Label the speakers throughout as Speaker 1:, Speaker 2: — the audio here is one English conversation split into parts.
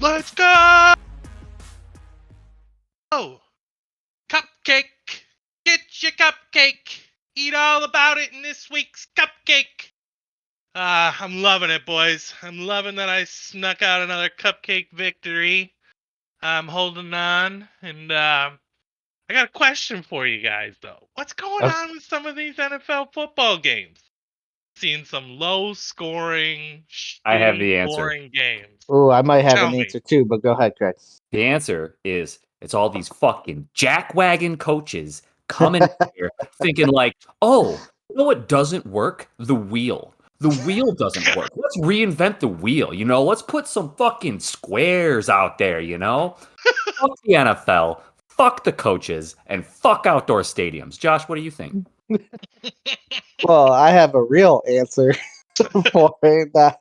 Speaker 1: Let's go! Cupcake! Get your cupcake! Eat all about it in this week's cupcake! I'm loving it, boys. I'm loving that I snuck out another cupcake victory. I'm holding on, and I got a question for you guys, though. What's going on with some of these NFL football games? Seeing some low-scoring,
Speaker 2: I have the
Speaker 1: shitty,
Speaker 2: answer.
Speaker 1: boring games.
Speaker 3: Oh, I might have
Speaker 1: Tell
Speaker 3: an
Speaker 1: me.
Speaker 3: answer too, but go ahead, Craig.
Speaker 2: The answer is it's all these fucking jackwagon coaches coming here thinking like, oh, you know what doesn't work? The wheel. The wheel doesn't work. Let's reinvent the wheel, Let's put some fucking squares out there, Fuck the NFL, fuck the coaches, and fuck outdoor stadiums. Josh, what do you think?
Speaker 3: Well, I have a real answer for that,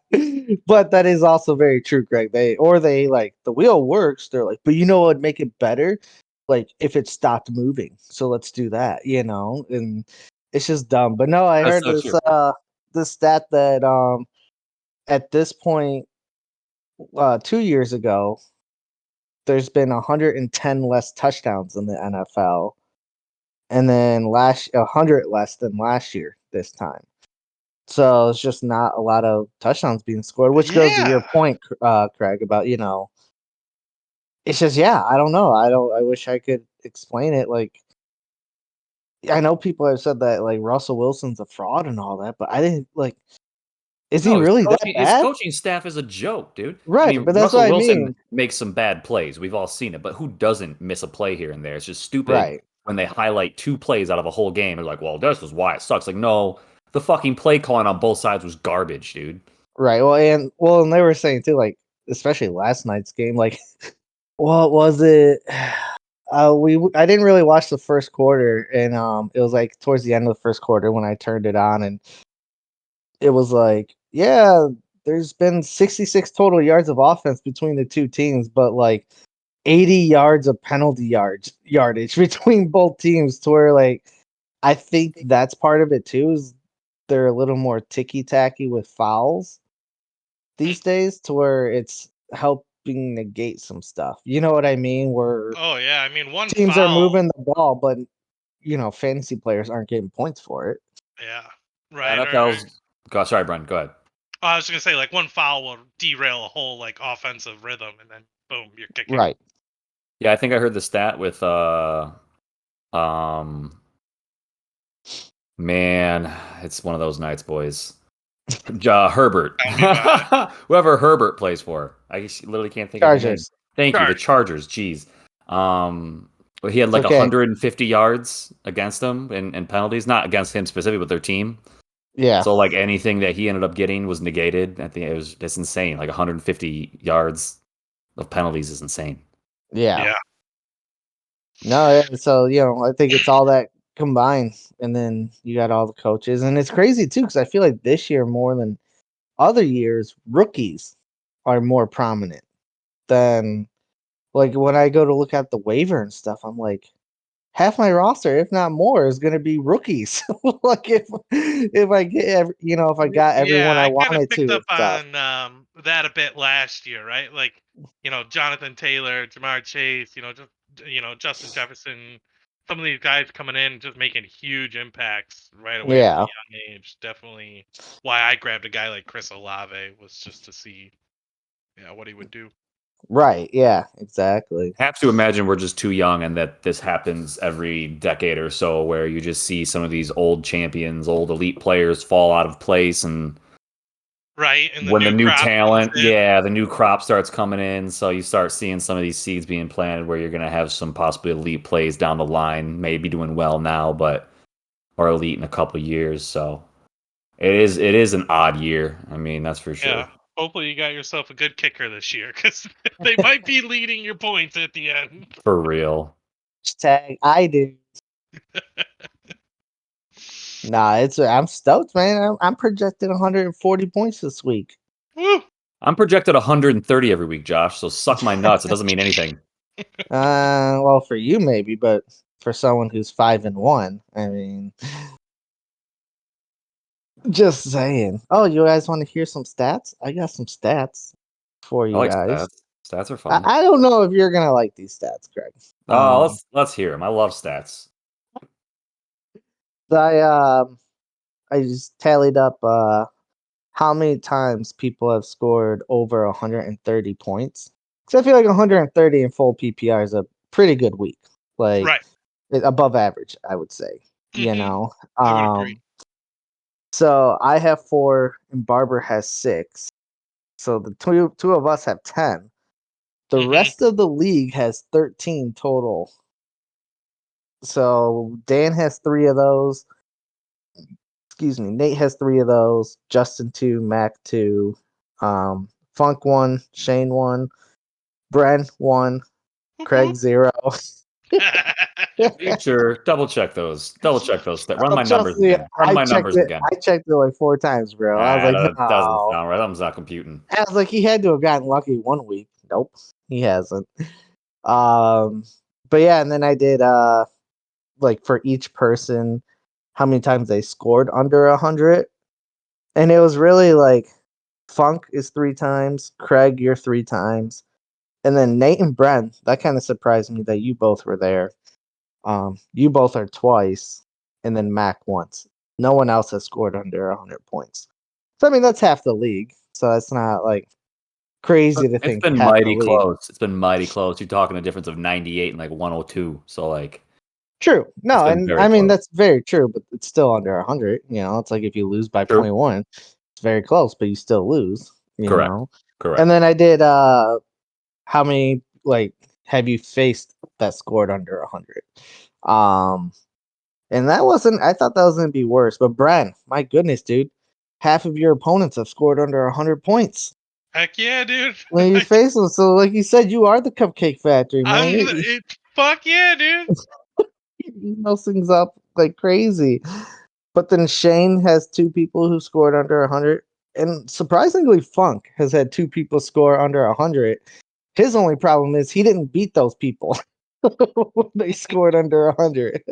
Speaker 3: but that is also very true, Greg. They like the wheel works. They're like, but you know what would make it better? Like if it stopped moving. So let's do that, and it's just dumb. But no, I
Speaker 2: That's
Speaker 3: heard
Speaker 2: so
Speaker 3: this
Speaker 2: true.
Speaker 3: this stat that at this point 2 years ago there's been 110 less touchdowns in the NFL, and then 100 less than last year this time. So it's just not a lot of touchdowns being scored, which goes to your
Speaker 1: Yeah.
Speaker 3: point, Craig, about it's just I don't know. I wish I could explain it. Like I know people have said that like Russell Wilson's a fraud and all that, but I didn't like. Is he
Speaker 2: No,
Speaker 3: really that
Speaker 2: his
Speaker 3: bad?
Speaker 2: coaching staff is a joke, dude. I
Speaker 3: Right,
Speaker 2: mean,
Speaker 3: but that's what
Speaker 2: Russell
Speaker 3: I
Speaker 2: Wilson
Speaker 3: mean.
Speaker 2: makes some bad plays. We've all seen it, but who doesn't miss a play here and there? It's just stupid
Speaker 3: Right,
Speaker 2: when they highlight 2 plays out of a whole game. They're like, well, this is why it sucks. Like, no, the fucking play calling on both sides was garbage, dude.
Speaker 3: right. And they were saying too, like especially last night's game, like what was it? I didn't really watch the first quarter, and it was like towards the end of the first quarter when I turned it on, and it was like, yeah, there's been 66 total yards of offense between the two teams, but like 80 yards of penalty yardage between both teams. To where like I think that's part of it too. Is they're a little more ticky tacky with fouls these days, to where it's helping negate some stuff. You know what I mean? Where
Speaker 1: Oh yeah. I mean, one
Speaker 3: teams are
Speaker 1: foul.
Speaker 3: moving the ball, but fantasy players aren't getting points for it.
Speaker 1: Yeah.
Speaker 2: The
Speaker 1: Right.
Speaker 2: NFL's. Sorry, Brian. Go ahead.
Speaker 1: I was gonna say like one foul will derail a whole like offensive rhythm, and then boom, you're kicking.
Speaker 3: Right.
Speaker 2: Yeah, I think I heard the stat with um, man, it's one of those nights, boys. Herbert.
Speaker 1: Tell me about it.
Speaker 2: Whoever Herbert plays for. I literally can't think of his name.
Speaker 3: Chargers.
Speaker 2: Thank you. The
Speaker 1: Chargers.
Speaker 2: Chargers. Jeez. But he had
Speaker 3: It's
Speaker 2: like
Speaker 3: okay.
Speaker 2: 150 yards against them in penalties, not against him specifically, but their team.
Speaker 3: Yeah.
Speaker 2: So like anything that he ended up getting was negated. I think it's insane. Like 150 yards of penalties is insane.
Speaker 3: Yeah.
Speaker 1: Yeah.
Speaker 3: No, so I think it's all that combined, and then you got all the coaches, and it's crazy too because I feel like this year more than other years, rookies are more prominent than like when I go to look at the waiver and stuff. I'm like, half my roster, if not more, is going to be rookies. Like if I get if I got
Speaker 1: Yeah,
Speaker 3: everyone I
Speaker 1: I kind of
Speaker 3: wanted
Speaker 1: picked
Speaker 3: to
Speaker 1: up
Speaker 3: and stuff.
Speaker 1: on that a bit last year, right? Like, Jonathan Taylor, Jamar Chase, just Justin Jefferson, some of these guys coming in just making huge impacts right away at a
Speaker 3: Yeah.
Speaker 1: young age. Definitely why I grabbed a guy like Chris Olave was just to see what he would do.
Speaker 3: Right. Yeah. Exactly.
Speaker 2: I have to imagine we're just too young and that this happens every decade or so where you just see some of these old champions, old elite players fall out of place and
Speaker 1: Right, and the
Speaker 2: when the
Speaker 1: new
Speaker 2: new
Speaker 1: crop comes
Speaker 2: talent,
Speaker 1: in.
Speaker 2: the new crop starts coming in, so you start seeing some of these seeds being planted where you're going to have some possibly elite plays down the line, maybe doing well now, but or elite in a couple years. So it is an odd year. I mean, that's for
Speaker 1: Yeah.
Speaker 2: sure.
Speaker 1: Hopefully you got yourself a good kicker this year because they might be leading your points at the end.
Speaker 2: For real.
Speaker 3: Hashtag I do. Nah, I'm stoked, man. I'm projected 140 points this week.
Speaker 1: Woo!
Speaker 2: I'm projected 130 every week, Josh, so suck my nuts. It doesn't mean anything.
Speaker 3: Well, for you maybe, but for someone who's 5-1, I mean, just saying. Oh, you guys want to hear some stats? I got some stats for
Speaker 2: I
Speaker 3: you
Speaker 2: like
Speaker 3: guys.
Speaker 2: stats. Stats are fun.
Speaker 3: I don't know if you're gonna like these stats, Greg.
Speaker 2: Let's hear them. I love stats.
Speaker 3: So I just tallied up how many times people have scored over 130 points. Because I feel like 130 in full PPR is a pretty good week, like
Speaker 1: Right.
Speaker 3: above average, I would say. You
Speaker 1: Mhm.
Speaker 3: know,
Speaker 1: I would agree.
Speaker 3: so I have 4 and Barber has 6. So the two of us have 10. The
Speaker 1: Mhm.
Speaker 3: rest of the league has 13 total. So Dan has 3 of those. Excuse me. Nate has 3 of those. Justin 2, Mac 2, Funk 1, Shane 1, Bren 1,
Speaker 1: Whoop,
Speaker 3: Craig
Speaker 1: whoop.
Speaker 3: 0.
Speaker 2: Make sure double check those. Double check those. Run my
Speaker 3: Trust
Speaker 2: numbers
Speaker 3: me,
Speaker 2: again. Run my numbers again.
Speaker 3: I checked it like 4 times, bro. I was like,
Speaker 2: That doesn't
Speaker 3: no.
Speaker 2: sound right. Something's not computing.
Speaker 3: I was like, he had to have gotten lucky one week. Nope, he hasn't. Um, but yeah, and then I did like for each person, how many times they scored under 100, and it was really like Funk is 3 times, Craig you're 3 times, and then Nate and Brent. That kind of surprised me that you both were there. You both are twice, and then Mac once. No one else has scored under 100 points. So I mean that's half the league. So that's not like crazy to
Speaker 2: It's
Speaker 3: think
Speaker 2: been
Speaker 3: half the
Speaker 2: mighty
Speaker 3: league.
Speaker 2: close. It's been mighty close. You're talking a difference of 98 and like 102. So like
Speaker 3: True.
Speaker 2: it's
Speaker 3: No,
Speaker 2: been
Speaker 3: and
Speaker 2: very
Speaker 3: I mean
Speaker 2: close.
Speaker 3: that's very true, but it's still under 100. You know, it's like if you lose by
Speaker 2: True.
Speaker 3: 0.1, it's very close, but you still lose. You
Speaker 2: Correct.
Speaker 3: know.
Speaker 2: Correct.
Speaker 3: And then I did how many like have you faced that scored under 100? Um, and that wasn't. I thought that was gonna be worse, but Bran, my goodness, dude, half of your opponents have scored under 100 points
Speaker 1: Heck yeah, dude.
Speaker 3: when you face them. So, like you said, you are the Cupcake Factory, man.
Speaker 1: Fuck yeah, dude.
Speaker 3: You those things up like crazy. But then Shane has 2 people who scored under 100, and surprisingly, Funk has had 2 people score under 100. His only problem is he didn't beat those people. They scored under 100.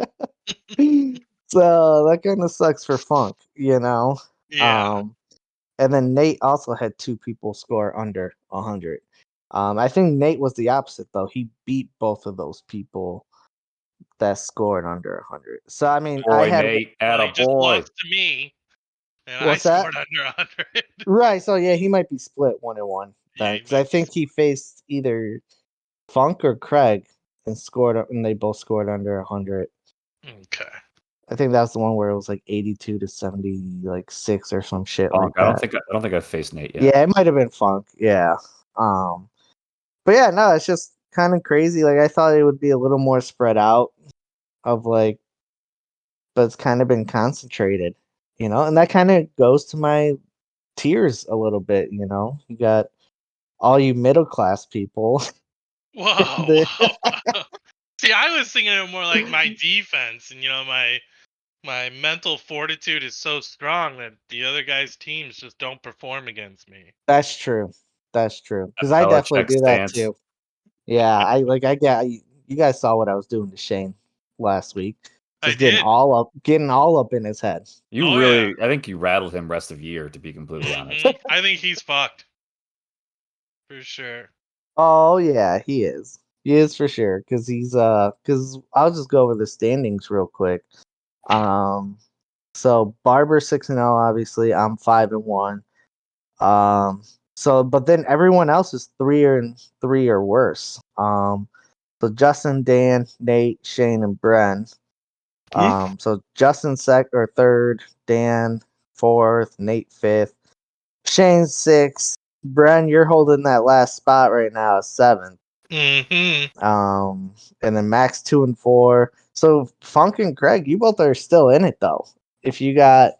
Speaker 3: So that kind of sucks for Funk, you know.
Speaker 1: Yeah.
Speaker 3: Um, and then Nate also had 2 people score under 100. I think Nate was the opposite though. He beat both of those people that scored under 100. So I mean, I
Speaker 2: Boy,
Speaker 3: had
Speaker 2: Nate,
Speaker 1: Well,
Speaker 2: atta
Speaker 1: he just
Speaker 2: boy.
Speaker 1: lost to me, and I
Speaker 3: what's that?
Speaker 1: scored under 100.
Speaker 3: Right. So yeah, he might be split 1-1
Speaker 1: Yeah,
Speaker 3: then,
Speaker 1: he
Speaker 3: because I
Speaker 1: might be.
Speaker 3: think he faced either Funk or Craig and scored, and they both scored under 100.
Speaker 1: Okay.
Speaker 3: I think that was the one where it was like 82 to 70, like 6 or some shit like
Speaker 2: Funk.
Speaker 3: that.
Speaker 2: I don't think I've faced Nate yet.
Speaker 3: Yeah, it might have been Funk. Yeah. Um, but yeah, no, it's just kind of crazy. Like I thought it would be a little more spread out of like, but it's kind of been concentrated, you know, and that kind of goes to my tiers a little bit, you know. You got all you middle class people.
Speaker 1: Whoa,
Speaker 3: the,
Speaker 1: whoa, whoa. See, I was thinking of more like my defense, and my mental fortitude is so strong that the other guys' teams just don't perform against me.
Speaker 3: that's true. That's true. Because I definitely
Speaker 2: Belichick
Speaker 3: do that
Speaker 2: stance.
Speaker 3: too. Yeah, I get. You guys saw what I was doing to Shane last week.
Speaker 1: I
Speaker 3: Just
Speaker 1: did.
Speaker 3: getting all up in his head.
Speaker 2: You
Speaker 1: Oh yeah.
Speaker 2: really, I think you rattled him rest of year, to be completely honest.
Speaker 1: I think he's fucked for sure.
Speaker 3: Oh yeah, he is. He is for sure. Because I'll just go over the standings real quick. Um, so Barber 6-0. Obviously, I'm 5-1. Um, so but then everyone else is 3-3 or worse. So Justin, Dan, Nate, Shane, and Bren. So Justin or third, Dan fourth, Nate fifth, Shane sixth. Bren, you're holding that last spot right now, seventh.
Speaker 1: Mm-hmm.
Speaker 3: And then Max 2-4. So Funk and Craig, you both are still in it though. If you got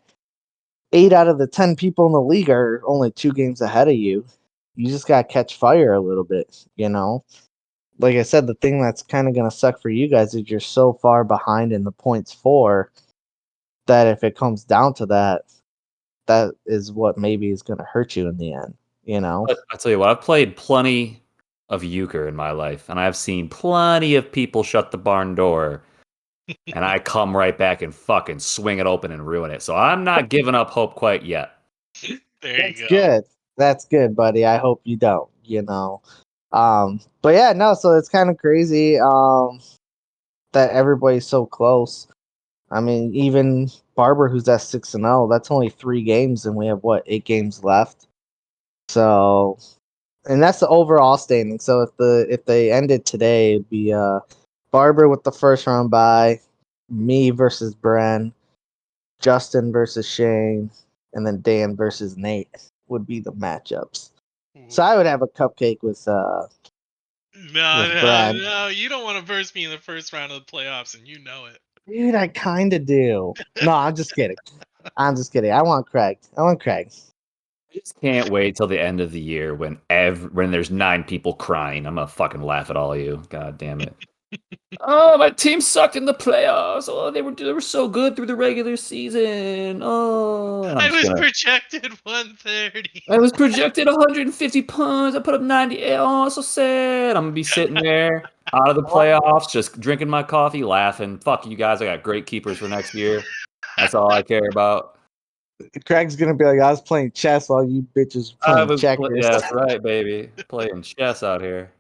Speaker 3: 8 out of the 10 people in the league are only 2 games ahead of you, you just got to catch fire a little bit, you know? Like I said, the thing that's kind of going to suck for you guys is you're so far behind in the points for that if it comes down to that, that is what maybe is going to hurt you in the end, you know?
Speaker 2: But I tell you what, I've played plenty of euchre in my life, and I've seen plenty of people shut the barn door, and I come right back and fucking swing it open and ruin it. So I'm not giving up hope quite yet.
Speaker 1: There
Speaker 3: That's
Speaker 1: you go.
Speaker 3: good. That's good, buddy. I hope you don't, you know? But yeah, no. So it's kind of crazy that everybody's so close. I mean, even Barber, who's at 6-0, that's only 3 games, and we have 8 games left. So, and that's the overall standing. So if they ended today, it'd be Barber with the first round bye, me versus Bren, Justin versus Shane, and then Dan versus Nate would be the matchups. So I would have a cupcake with
Speaker 1: No,
Speaker 3: Brad.
Speaker 1: no, you don't want to verse me in the first round of the playoffs, and you know it.
Speaker 3: Dude, I kind of do. No, I'm just kidding. I'm just kidding. I want Craig.
Speaker 2: I just can't wait till the end of the year when there's 9 people crying. I'm gonna fucking laugh at all of you. God damn it. Oh, my team sucked in the playoffs. Oh, they were so good through the regular season. Oh, and
Speaker 1: I was projected 130.
Speaker 2: I was projected 150 points. I put up 90. Oh, so sad. I'm gonna be sitting there out of the playoffs, just drinking my coffee, laughing. Fuck you guys. I got great keepers for next year. That's all I care about.
Speaker 3: Craig's gonna be like, I was playing chess while you bitches were playing checkers.
Speaker 2: Yeah, that's right, baby. Playing chess out here.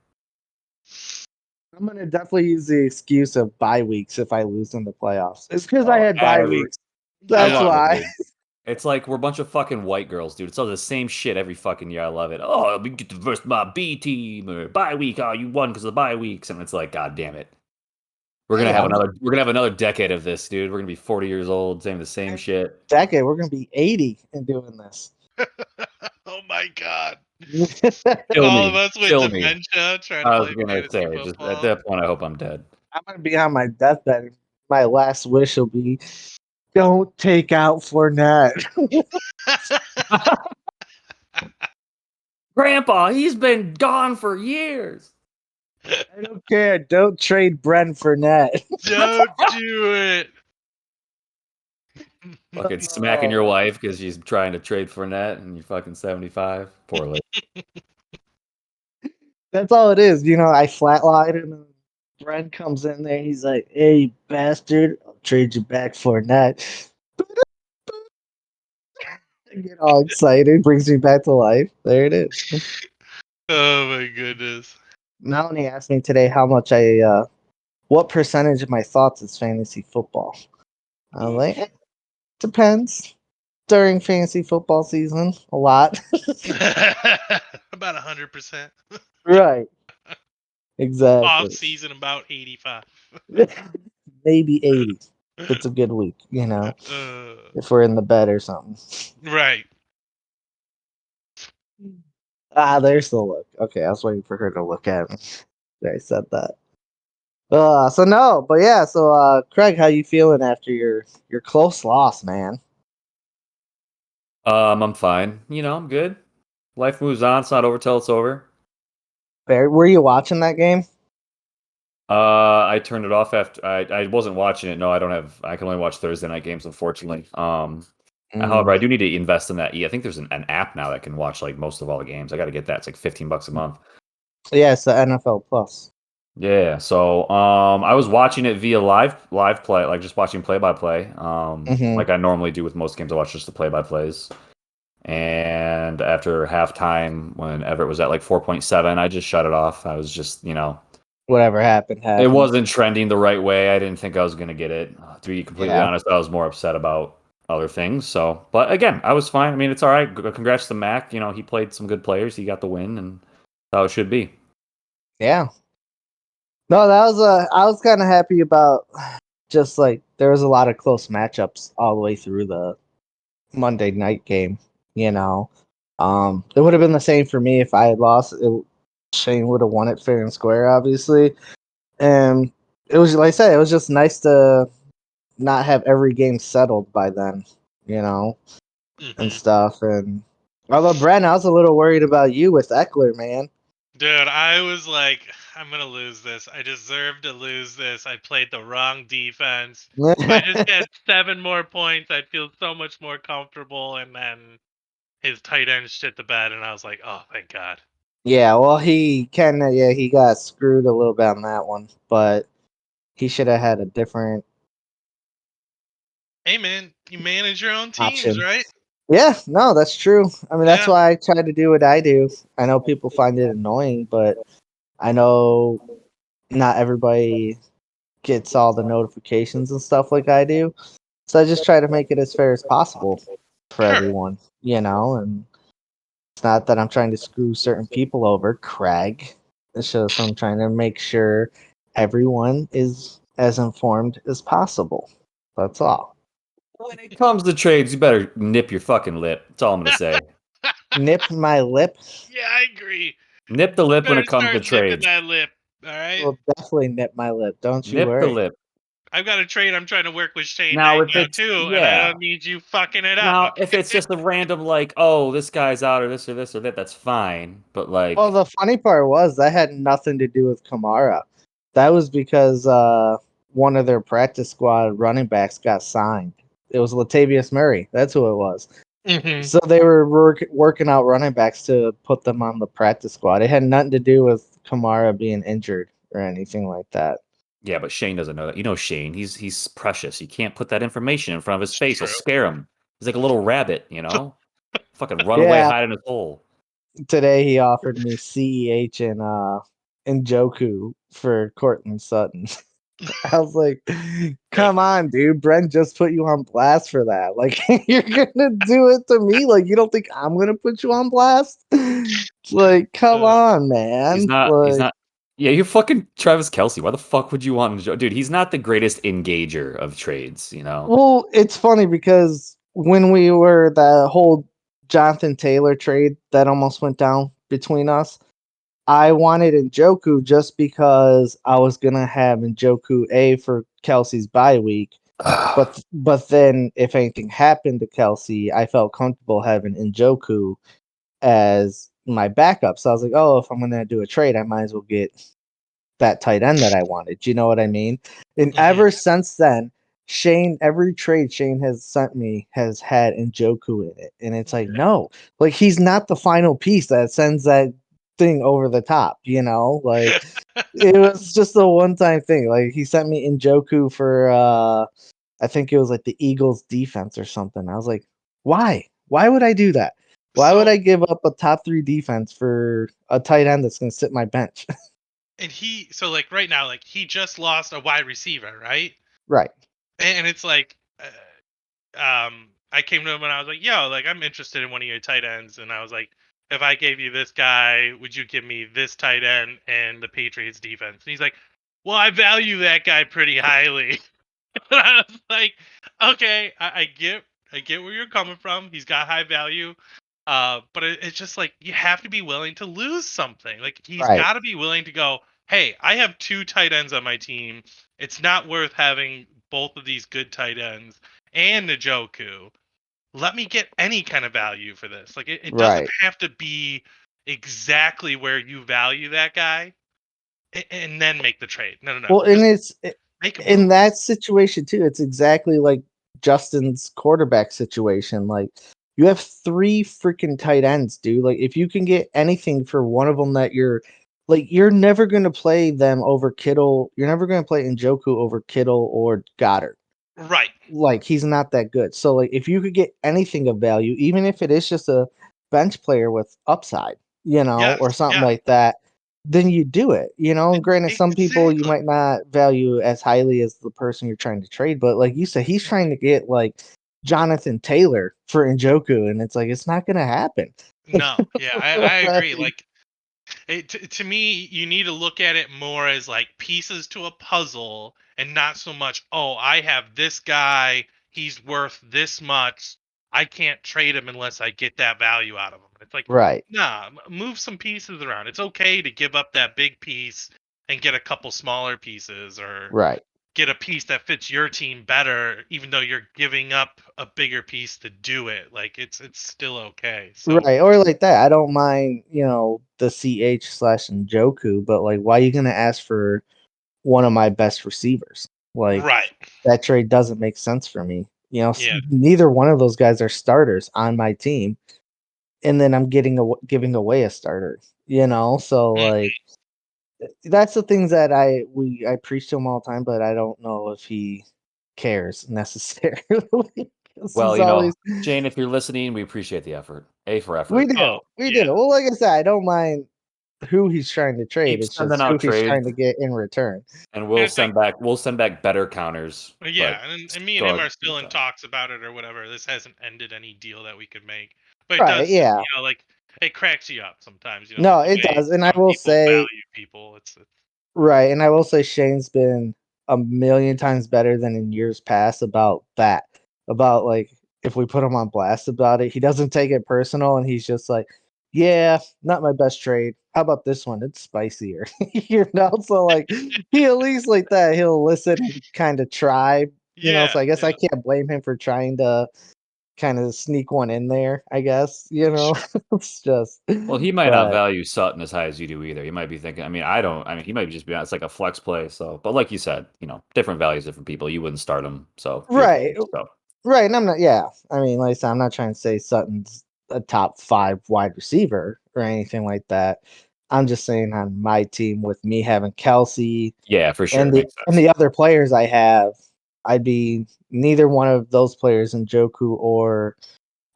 Speaker 3: I'm gonna definitely use the excuse of bye weeks if I lose in the playoffs. It's because I had bye weeks. That's
Speaker 2: I love
Speaker 3: why.
Speaker 2: it, dude. It's like we're a bunch of fucking white girls, dude. It's all the same shit every fucking year. I love it. Oh, we get to verse my B team or bye week. Oh, you won because of the bye weeks, and it's like, god damn it. We're gonna have another decade of this, dude. We're gonna be 40 years old, saying the same shit.
Speaker 3: Decade, we're gonna be 80 and doing this.
Speaker 1: Oh my god.
Speaker 2: Kill
Speaker 1: All
Speaker 2: me.
Speaker 1: of us with
Speaker 2: Kill me.
Speaker 1: dementia trying
Speaker 2: I
Speaker 1: to
Speaker 2: was
Speaker 1: play
Speaker 2: gonna say,
Speaker 1: fantasy
Speaker 2: just at
Speaker 1: football.
Speaker 2: that point, I hope I'm dead.
Speaker 3: I'm gonna be on my deathbed. My last wish will be, don't take out Fournette.
Speaker 2: Grandpa, he's been gone for years.
Speaker 3: I don't care. Don't trade Brent Fournette.
Speaker 1: Don't do it.
Speaker 2: Fucking smacking your wife because she's trying to trade Fournette and you're fucking 75. Poor lady.
Speaker 3: That's all it is. You know, I flatlined and Brent comes in there. He's like, hey, bastard, I'll trade you back Fournette. I get all excited, brings me back to life. There it is.
Speaker 1: Oh my goodness.
Speaker 3: Melanie asked me today what percentage of my thoughts is fantasy football. I'm like, depends. During fantasy football season, a lot.
Speaker 1: About 100%.
Speaker 3: Right. Exactly.
Speaker 1: Off season about 85.
Speaker 3: Maybe 80. If it's a good week, you know. If we're in the bed or something.
Speaker 1: Right.
Speaker 3: There's the look. Okay, I was waiting for her to look at me. I said that. So no, but yeah, so Craig, how you feeling after your close loss, man?
Speaker 2: I'm fine. You know, I'm good. Life moves on. It's not over till it's over.
Speaker 3: Were you watching that game?
Speaker 2: I turned it off after I wasn't watching it. No, I don't have. I can only watch Thursday night games, unfortunately. However, I do need to invest in that. I think there's an app now that can watch like most of all the games. I got to get that. It's like $15 a month.
Speaker 3: Yeah, it's the NFL Plus.
Speaker 2: Yeah. So, I was watching it via live play, like just watching play by play. Like I normally do with most games. I watch just the play by plays. And after halftime, when Everett was at like 4.7, I just shut it off. I was just,
Speaker 3: whatever happened.
Speaker 2: It wasn't trending the right way. I didn't think I was going to get it. To be completely honest, I was more upset about other things. So, but again, I was fine. I mean, it's all right. Congrats to Mac. He played some good players. He got the win, and that's how it should be.
Speaker 3: Yeah. No, that was I was kind of happy about just like there was a lot of close matchups all the way through the Monday night game. It would have been the same for me if I had lost. Shane would have won it fair and square, obviously. And it was, like I said, it was just nice to not have every game settled by then, and stuff. And although, Brent, I was a little worried about you with Eckler, man.
Speaker 1: Dude, I was like, I'm going to lose this. I deserve to lose this. I played the wrong defense. If I just get 7 more points, I'd feel so much more comfortable. And then his tight end shit the bed, and I was like, oh, thank God.
Speaker 3: Yeah, well, he got screwed a little bit on that one, but he should have had a different.
Speaker 1: Hey, man, you manage your own teams,
Speaker 3: option.
Speaker 1: right?
Speaker 3: Yeah, no, that's true. I mean, that's why I try to do what I do. I know people find it annoying, but I know not everybody gets all the notifications and stuff like I do. So I just try to make it as fair as possible for
Speaker 1: Sure.
Speaker 3: everyone, and it's not that I'm trying to screw certain people over, Craig. It's just I'm trying to make sure everyone is as informed as possible. That's all.
Speaker 2: When it comes to trades, you better nip your fucking lip. That's all I'm gonna say.
Speaker 3: Nip my lip.
Speaker 1: Yeah, I agree.
Speaker 2: Nip the lip when
Speaker 1: Better
Speaker 2: it comes to
Speaker 1: start nipping
Speaker 2: trades.
Speaker 1: that lip. All right.
Speaker 3: Will definitely nip my lip. Don't you
Speaker 2: Nip the
Speaker 3: worry.
Speaker 2: lip.
Speaker 1: I've got a trade I'm trying to work with Shane
Speaker 2: Now,
Speaker 1: Knight
Speaker 2: if
Speaker 1: now
Speaker 2: it's
Speaker 1: too, and I
Speaker 2: yeah.
Speaker 1: don't need you fucking it up.
Speaker 2: Now,
Speaker 1: Okay?
Speaker 2: if it's just a random like, oh, this guy's out or this or this or that, that's fine. But like,
Speaker 3: Well, the funny part was that had nothing to do with Kamara. That was because one of their practice squad running backs got signed. It was Latavius Murray. That's who it was.
Speaker 1: Mhm.
Speaker 3: So they were working out running backs to put them on the practice squad. It had nothing to do with Kamara being injured or anything like that.
Speaker 2: yeah, but Shane doesn't know that. You know Shane, he's precious. You can't put that information in front of his
Speaker 1: It's
Speaker 2: face. He'll
Speaker 1: true.
Speaker 2: scare him. He's like a little rabbit, you know? Fucking run away,
Speaker 3: Yeah,
Speaker 2: hide in his hole.
Speaker 3: today he offered me CEH and Joku for Cortland Sutton. I was like, come on, dude. Brent just put you on blast for that. Like, you're gonna do it to me? Like, you don't think I'm gonna put you on blast? Like, come on,
Speaker 2: He's
Speaker 3: man.
Speaker 2: not he's
Speaker 3: Like,
Speaker 2: not Yeah, you're fucking Travis Kelsey. Why the fuck would you want to dude, he's not the greatest engager of trades, you know?
Speaker 3: well, it's funny because when we were the whole Jonathan Taylor trade that almost went down between us, I wanted Njoku just because I was gonna have Njoku A for Kelsey's bye week. But then if anything happened to Kelsey, I felt comfortable having Njoku as my backup. So I was like, oh, if I'm gonna do a trade, I might as well get that tight end that I wanted. Do you know what I mean? And
Speaker 1: Mhm.
Speaker 3: ever since then, every trade Shane has sent me has had Njoku in it. And it's like, no, like he's not the final piece that sends that thing over the top, Like it was just a one time thing. Like he sent me Njoku for I think it was like the Eagles defense or something. I was like, why? Why would I do that? Why would
Speaker 1: So
Speaker 3: I give up a top 3 defense for a tight end that's going to sit my bench?
Speaker 1: so like right now, like he just lost a wide receiver, right?
Speaker 3: Right.
Speaker 1: And it's like, I came to him and I was like, yo, like I'm interested in one of your tight ends, and I was like, if I gave you this guy, would you give me this tight end and the Patriots defense? And he's like, well, I value that guy pretty highly. And I was like, okay, I get where you're coming from. He's got high value. But it's just like you have to be willing to lose something. Like he's
Speaker 3: Right.
Speaker 1: got to be willing to go, hey, I have 2 tight ends on my team. It's not worth having both of these good tight ends and Njoku. Let me get any kind of value for this. Like it doesn't
Speaker 3: Right.
Speaker 1: have to be exactly where you value that guy and then make the trade. No, no, no.
Speaker 3: Well, and
Speaker 1: Just
Speaker 3: it's
Speaker 1: make a
Speaker 3: in
Speaker 1: move.
Speaker 3: that situation too. It's exactly like Justin's quarterback situation. Like you have 3 freaking tight ends, dude. Like if you can get anything for one of them that you're never going to play them over Kittle. You're never going to play Njoku over Kittle or Goddard.
Speaker 1: Right.
Speaker 3: Like he's not that good. So like if you could get anything of value, even if it is just a bench player with upside,
Speaker 1: Yes.
Speaker 3: or something
Speaker 1: Yeah.
Speaker 3: like that, then you do it. And granted, some people you
Speaker 1: Exactly.
Speaker 3: might not value as highly as the person you're trying to trade, but like you said, he's trying to get like Jonathan Taylor for Njoku, and it's like it's not gonna happen.
Speaker 1: No. Yeah, I agree.
Speaker 3: Like,
Speaker 1: Like to me, you need to look at it more as like pieces to a puzzle and not so much, oh, I have this guy, he's worth this much. I can't trade him unless I get that value out of him. It's like,
Speaker 3: right,
Speaker 1: nah, move some pieces around. It's okay to give up that big piece and get a couple smaller pieces or
Speaker 3: right.
Speaker 1: get a piece that fits your team better, even though you're giving up a bigger piece to do it. Like it's still okay. So
Speaker 3: Right, or like that. I don't mind, the CH/ Njoku, but like, why are you gonna ask for one of my best receivers? Like,
Speaker 1: right.
Speaker 3: that trade doesn't make sense for me.
Speaker 1: Yeah.
Speaker 3: Neither one of those guys are starters on my team, and then I'm giving away a starter. So
Speaker 1: Mm.
Speaker 3: like, that's the things that I preach to him all the time, but I don't know if he cares necessarily because
Speaker 2: Well,
Speaker 3: he's always
Speaker 2: Shane, if you're listening, we appreciate the effort. A for
Speaker 3: we
Speaker 2: effort.
Speaker 3: do
Speaker 1: Oh,
Speaker 3: we do.
Speaker 1: yeah.
Speaker 3: Well, like I said, I don't mind. who he's trying to trade.
Speaker 2: Keep
Speaker 3: It's
Speaker 2: sending
Speaker 3: just who
Speaker 2: out
Speaker 3: he's
Speaker 2: trades,
Speaker 3: trying to get in return.
Speaker 2: and
Speaker 1: And
Speaker 2: we'll
Speaker 1: it's like,
Speaker 2: send back better counters.
Speaker 1: yeah,
Speaker 2: But
Speaker 1: and me and
Speaker 2: go
Speaker 1: him
Speaker 2: ahead,
Speaker 1: are still in
Speaker 2: Tom.
Speaker 1: talks about it or whatever. This hasn't ended any deal that we could make, but it
Speaker 3: Right,
Speaker 1: does,
Speaker 3: yeah.
Speaker 1: like it cracks you up sometimes.
Speaker 3: No,
Speaker 1: The
Speaker 3: it
Speaker 1: way
Speaker 3: does. And I
Speaker 1: some
Speaker 3: will
Speaker 1: people
Speaker 3: say,
Speaker 1: value people. It's
Speaker 3: right, and I will say Shane's been a million times better than in years past about that. About like if we put him on blast about it, he doesn't take it personal and he's just like, yeah, not my best trade. How about this one? It's spicier. So like he at least like that, he'll listen and kind of try,
Speaker 1: yeah,
Speaker 3: so I guess
Speaker 1: yeah.
Speaker 3: I can't blame him for trying to kind of sneak one in there, I guess.
Speaker 1: Sure.
Speaker 3: It's just
Speaker 2: Well, he might not
Speaker 3: but
Speaker 2: value Sutton as high as you do either. He might be thinking. I mean, I don't. I mean, he might just be. It's like a flex play. So, but like you said, different values, different people. You wouldn't start him. So feel free.
Speaker 3: right.
Speaker 2: So
Speaker 3: Right, and I'm not. Yeah, I mean, like I said, I'm not trying to say Sutton's a top 5 wide receiver or anything like that. I'm just saying on my team with me having Kelsey
Speaker 2: yeah, for sure,
Speaker 3: and the
Speaker 2: makes
Speaker 3: and
Speaker 2: sense.
Speaker 3: the other players I have, I'd be neither one of those players in Joku or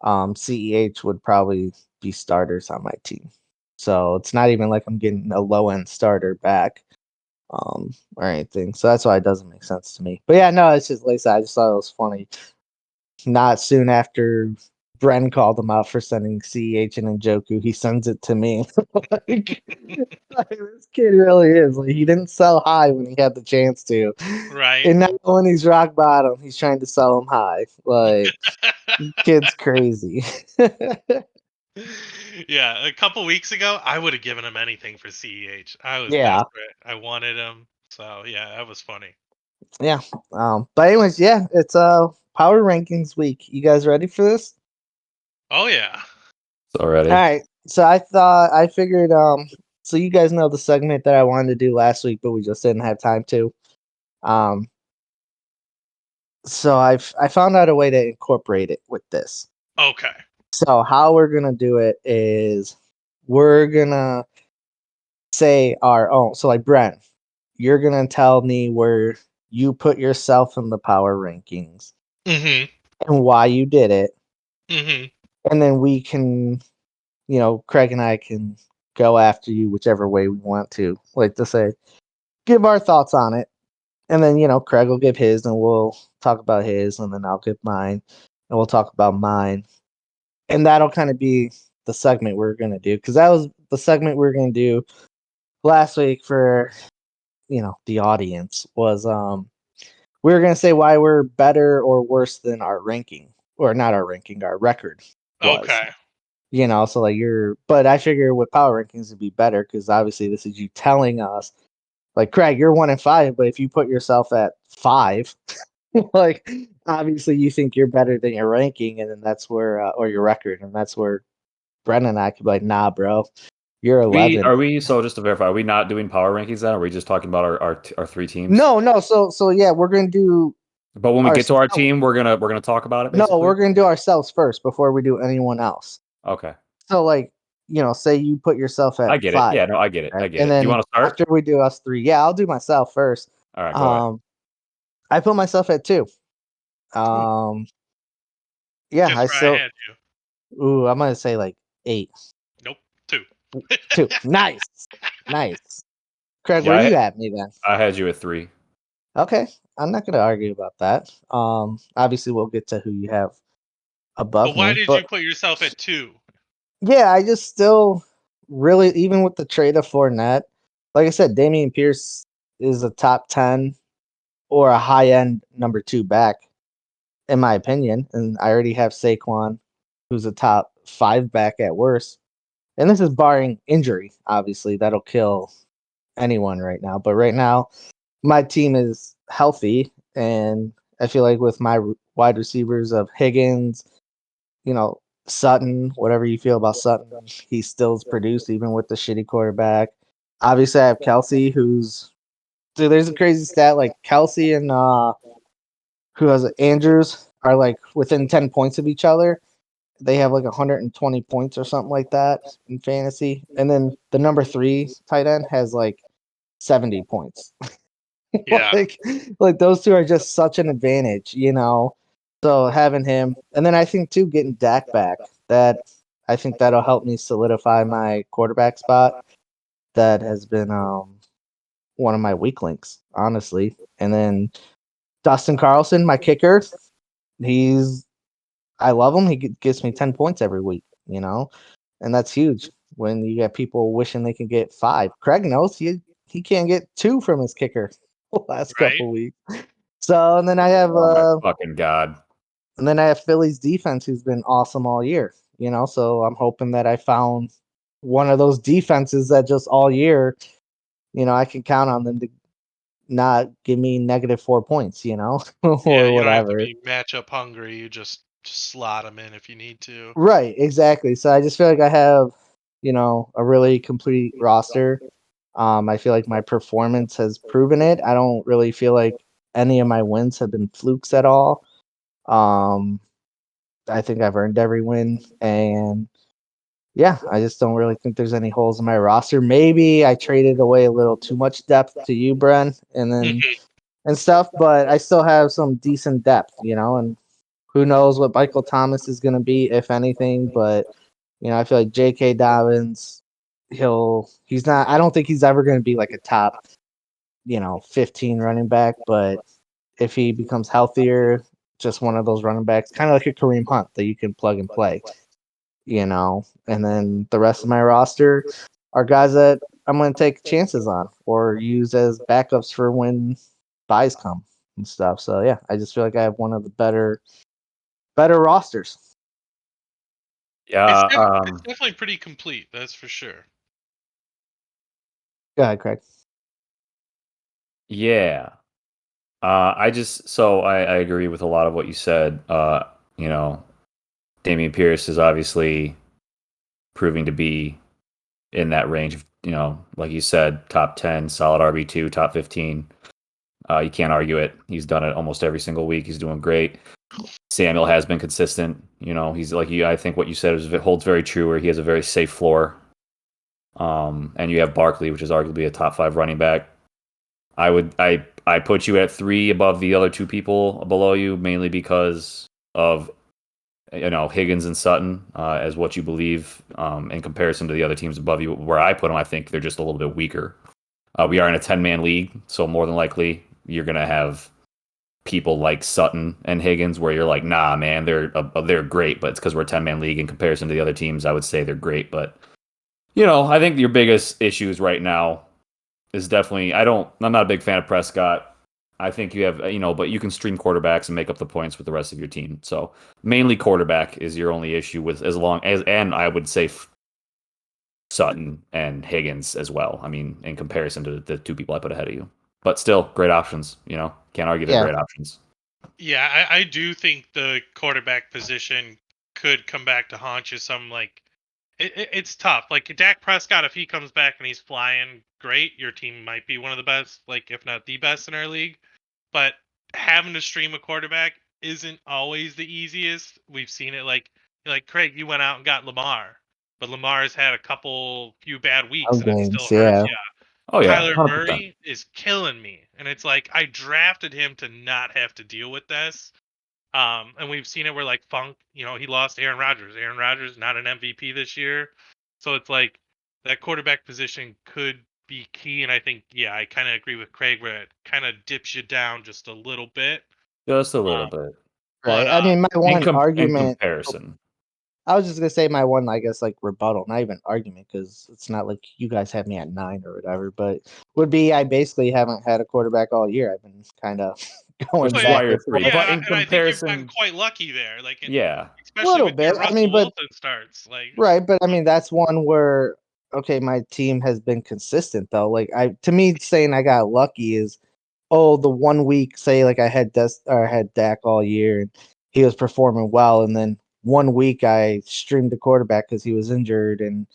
Speaker 3: CEH would probably be starters on my team. So it's not even like I'm getting a low end starter back or anything. So that's why it doesn't make sense to me. But yeah, no, it's just like I said, I just thought it was funny. Not soon after Bren called him out for sending CEH and Njoku, he sends it to me. like, this kid really is. Like, he didn't sell high when he had the chance to.
Speaker 1: Right.
Speaker 3: And now when he's rock bottom, he's trying to sell him high. Like, kid's crazy.
Speaker 1: Yeah, a couple weeks ago, I would have given him anything for CEH. I was
Speaker 3: yeah.
Speaker 1: desperate. I wanted him. So yeah, that was funny.
Speaker 3: Yeah. But anyways, yeah, it's power rankings week. You guys ready for this?
Speaker 1: Oh yeah.
Speaker 2: So already.
Speaker 3: All right. So I figured so you guys know the segment that I wanted to do last week, but we just didn't have time to. Um so I found out a way to incorporate it with this.
Speaker 1: Okay.
Speaker 3: So how we're gonna do it is we're gonna say our own. So like Brent, you're gonna tell me where you put yourself in the power rankings
Speaker 1: Mhm.
Speaker 3: and why you did it.
Speaker 1: Mhm.
Speaker 3: And then we can, Craig and I can go after you whichever way we want to. Like to say, give our thoughts on it. And then, Craig will give his and we'll talk about his and then I'll give mine and we'll talk about mine. And that'll kind of be the segment we're gonna do. Because that was the segment we were gonna do last week for, the audience was we were gonna say why we're better or worse than our ranking. Or not our ranking, our record was.
Speaker 1: Okay.
Speaker 3: So like but I figure with power rankings it'd be better because obviously this is you telling us, like, Craig, you're 1 and 5, but if you put yourself at 5, like, obviously you think you're better than your ranking, and then that's where, or your record, and that's where Brendan and I could be like, nah, bro, you're
Speaker 2: We
Speaker 3: 11.
Speaker 2: are we so just to verify, are we not doing power rankings then? Or are we just talking about our 3 teams?
Speaker 3: No, so yeah, we're gonna do
Speaker 2: But when we get to our
Speaker 3: ourselves.
Speaker 2: team, we're gonna talk about it
Speaker 3: No,
Speaker 2: basically.
Speaker 3: we're gonna do ourselves first before we do anyone else.
Speaker 2: Okay.
Speaker 3: So like, say you put yourself
Speaker 2: I
Speaker 3: at
Speaker 2: get it.
Speaker 3: 5,
Speaker 2: Yeah, no, I get it. I
Speaker 3: right?
Speaker 2: get
Speaker 3: And
Speaker 2: it. Do you
Speaker 3: then
Speaker 2: want to start?
Speaker 3: after we do us 3, yeah, I'll do myself first.
Speaker 2: All right, go ahead.
Speaker 3: I put myself at 2.
Speaker 1: Ooh,
Speaker 3: Yeah,
Speaker 1: guess
Speaker 3: I
Speaker 1: where I
Speaker 3: still.
Speaker 1: had you?
Speaker 3: Ooh, I'm gonna say like 8.
Speaker 1: Nope. 2.
Speaker 3: 2. Nice, nice. Craig,
Speaker 2: Yeah,
Speaker 3: where you at me then?
Speaker 2: I had you at 3.
Speaker 3: Okay, I'm not gonna argue about that. Obviously we'll get to who you have
Speaker 1: But
Speaker 3: above
Speaker 1: why
Speaker 3: me,
Speaker 1: did you
Speaker 3: but
Speaker 1: put yourself at 2?
Speaker 3: yeah, I just still really, even with the trade of Fournette, like I said, Damian Pierce is a top 10 or a high end number 2 back, in my opinion, and I already have Saquon, who's a top 5 back at worst. And this is barring injury, obviously. That'll kill anyone right now. But right now, my team is healthy. And I feel like with my wide receivers of Higgins, Sutton, whatever you feel about Sutton, he still's produced even with the shitty quarterback. Obviously, I have Kelsey, who's. Dude, there's a crazy stat like Kelsey and who has it, Andrews are like within 10 points of each other. They have like 120 points or something like that in fantasy. And then the number 3 tight end has like 70 points.
Speaker 1: Yeah.
Speaker 3: like those two are just such an advantage. So having him, and then I think too getting Dak back, that I think that'll help me solidify my quarterback spot. that has been one of my weak links, honestly. And then Dustin Carlson, my kicker, he's I love him. He gives me 10 points every week, and that's huge when you get people wishing they can get 5. Craig knows he can't get 2 from his kicker the last
Speaker 1: Right.
Speaker 3: couple weeks. So and then I have
Speaker 2: Oh my fucking god.
Speaker 3: and then I have Philly's defense who's been awesome all year, so I'm hoping that I found one of those defenses that just all year, I can count on them to not give me -4 points,
Speaker 1: Yeah,
Speaker 3: or
Speaker 1: you don't have to
Speaker 3: whatever.
Speaker 1: be matchup hungry. You just slot them in if you need to.
Speaker 3: Right, exactly. So I just feel like I have, a really complete roster. I feel like my performance has proven it. I don't really feel like any of my wins have been flukes at all. Um, I think I've earned every win, and yeah, I just don't really think there's any holes in my roster. Maybe I traded away a little too much depth to you, Bren,
Speaker 1: Mhm.
Speaker 3: and stuff, but I still have some decent depth, and who knows what Michael Thomas is going to be, if anything. But I feel like J.K. Dobbins, he's not. I don't think he's ever going to be like a top, 15 running back. But if he becomes healthier, just one of those running backs, kind of like a Kareem Hunt that you can plug and play. And then the rest of my roster are guys that I'm going to take chances on or use as backups for when buys come and stuff. So yeah, I just feel like I have one of the better rosters.
Speaker 2: Yeah,
Speaker 1: It's definitely pretty complete. That's for sure.
Speaker 3: Go ahead, Craig.
Speaker 2: yeah. I agree with a lot of what you said. You know, Damian Pierce is obviously proving to be in that range of, like you said, top 10, solid RB2, top 15. You can't argue it. He's done it almost every single week. He's doing great. Samuel has been consistent. He's like you. I think what you said holds very true. Where he has a very safe floor. And you have Barkley, which is arguably a top 5 running back. I put you at 3 above the other 2 people below you, mainly because of Higgins and Sutton as what you believe in comparison to the other teams above you. Where I put them, I think they're just a little bit weaker. We are in a 10-man league, so more than likely you're gonna have people like Sutton and Higgins, where you're like, nah, man, they're great, but it's because we're a 10-man league in comparison to the other teams. I would say they're great, but I think your biggest issues right now is definitely I'm not a big fan of Prescott. I think you have but you can stream quarterbacks and make up the points with the rest of your team. So mainly quarterback is your only issue with and I would say Sutton and Higgins as well. I mean, in comparison to the 2 people I put ahead of you, but still great options. Can't argue they're
Speaker 3: Yeah.
Speaker 2: great options.
Speaker 1: Yeah, I do think the quarterback position could come back to haunt you. It's tough. Like Dak Prescott, if he comes back and he's flying, great. Your team might be one of the best, like if not the best in our league. But having to stream a quarterback isn't always the easiest. We've seen it like Craig, you went out and got Lamar, but Lamar's had a few bad weeks
Speaker 3: Home
Speaker 1: and it still
Speaker 3: games,
Speaker 1: hurts
Speaker 3: yeah.
Speaker 1: you.
Speaker 2: Oh yeah,
Speaker 1: Kyler
Speaker 2: 100%.
Speaker 1: Murray is killing me, and it's like I drafted him to not have to deal with this. And we've seen it where like Funk, he lost Aaron Rodgers. Aaron Rodgers not an MVP this year, so it's like that quarterback position could be key. And I think, yeah, I kind of agree with Craig where it kind of dips you down just a little bit.
Speaker 2: Just a little
Speaker 1: Um,
Speaker 2: bit
Speaker 1: but
Speaker 3: Right. I mean, my
Speaker 2: in
Speaker 3: one
Speaker 2: in
Speaker 3: argument.
Speaker 2: comparison.
Speaker 3: I was just gonna say my one, I guess, like rebuttal, not even argument, because it's not like you guys have me at 9 or whatever. But would be I basically haven't had a quarterback all year. I've been kind of
Speaker 2: Which
Speaker 3: going
Speaker 2: is
Speaker 1: oh, yeah,
Speaker 2: why
Speaker 3: back
Speaker 2: you're
Speaker 3: and
Speaker 2: 3.
Speaker 3: forth
Speaker 2: But
Speaker 1: yeah,
Speaker 2: in
Speaker 1: and I think you've gotten
Speaker 2: comparison,
Speaker 1: quite lucky there, like
Speaker 2: yeah.
Speaker 3: a
Speaker 1: especially
Speaker 3: little
Speaker 1: with
Speaker 3: bit.
Speaker 1: your
Speaker 3: I mean,
Speaker 1: Russell
Speaker 3: but
Speaker 1: Wilson starts. Like,
Speaker 3: right, but I mean that's one where okay, my team has been consistent though. Like to me, saying I got lucky is the one week, say like I had I had Dak all year and he was performing well, and then one week I streamed the quarterback because he was injured and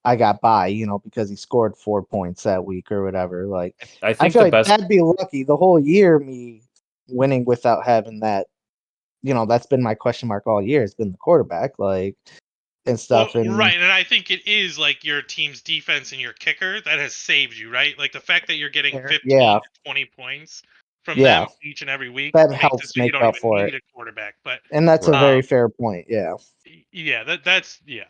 Speaker 3: I got by, because he scored 4 points that week or whatever. Like
Speaker 2: I
Speaker 3: I
Speaker 2: think
Speaker 3: feel
Speaker 2: the
Speaker 3: like
Speaker 2: best
Speaker 3: that'd be lucky. The whole year me winning without having that, that's been my question mark all year. It's been the quarterback, like and
Speaker 1: well,
Speaker 3: stuff. And
Speaker 1: right, and I think it is like your team's defense and your kicker that has saved you, right? Like the fact that you're getting 15
Speaker 3: yeah,
Speaker 1: to 20 points from them
Speaker 3: yeah,
Speaker 1: each and every week
Speaker 3: that
Speaker 1: makes it
Speaker 3: helps
Speaker 1: so you
Speaker 3: make
Speaker 1: don't
Speaker 3: up
Speaker 1: even
Speaker 3: for
Speaker 1: need
Speaker 3: it.
Speaker 1: a quarterback. But
Speaker 3: And that's a
Speaker 2: right.
Speaker 3: very
Speaker 1: um,
Speaker 3: fair point. Yeah.
Speaker 1: yeah, that's yeah.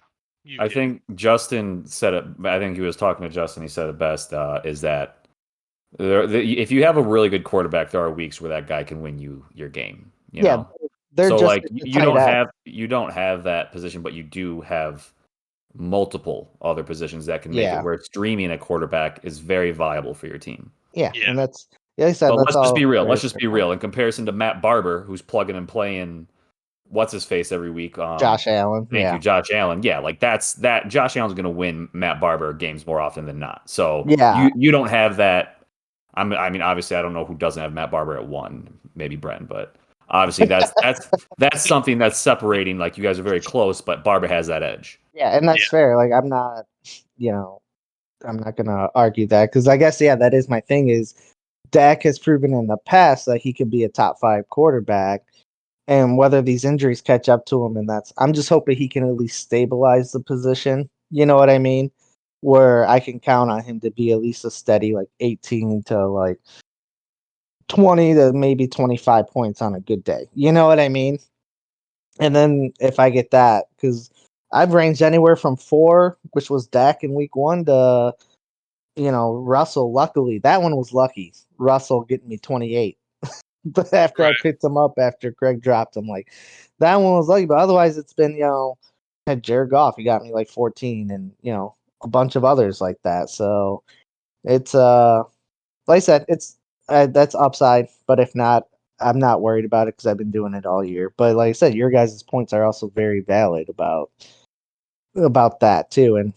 Speaker 1: You
Speaker 2: I
Speaker 1: do.
Speaker 2: think Justin said it. I think he was talking to Justin. He said it best. Is that if you have a really good quarterback, there are weeks where that guy can win you your game. You
Speaker 3: Yeah,
Speaker 2: know,
Speaker 3: they're
Speaker 2: so
Speaker 3: just
Speaker 2: like
Speaker 3: the tight end.
Speaker 2: you don't have that position, but you do have multiple other positions that can make it
Speaker 3: Yeah,
Speaker 2: where streaming a quarterback is very viable for your team.
Speaker 3: yeah,
Speaker 1: Yeah.
Speaker 3: and that's like I said,
Speaker 2: But
Speaker 3: that's
Speaker 2: let's just be
Speaker 3: all.
Speaker 2: real.
Speaker 3: There
Speaker 2: Let's
Speaker 3: is
Speaker 2: just
Speaker 3: to
Speaker 2: be
Speaker 3: it.
Speaker 2: real. In comparison to Matt Barber, who's plugging and playing what's his face every week.
Speaker 3: Josh Allen.
Speaker 2: Thank
Speaker 3: Yeah,
Speaker 2: you, Josh Allen. Yeah, like that. Josh Allen's going to win Matt Barber games more often than not. So
Speaker 3: yeah,
Speaker 2: you don't have that. I mean, obviously, I don't know who doesn't have Matt Barber at one. Maybe Brent, but obviously that's something that's separating. Like you guys are very close, but Barber has that edge.
Speaker 3: yeah, and that's fair. Like I'm not, you know, I'm not gonna argue that because I guess that is my thing. Is Dak has proven in the past that he can be a top 5 quarterback, and whether these injuries catch up to him, and I'm just hoping he can at least stabilize the position. You know what I mean? Where I can count on him to be at least a steady like 18 to like 20 to maybe 25 points on a good day. You know what I mean? And then if I get that, because I've ranged anywhere from 4, which was Dak in week 1, to Russell. Luckily, that one was lucky. Russell getting me 28. But after I
Speaker 1: Right.
Speaker 3: picked him up after Craig dropped him, like that one was lucky. But otherwise, it's been had Jared Goff. He got me like 14, and a bunch of others like that. So it's like I said, it's that's upside. But if not, I'm not worried about it because I've been doing it all year. But like I said, your guys' points are also very valid about that too. And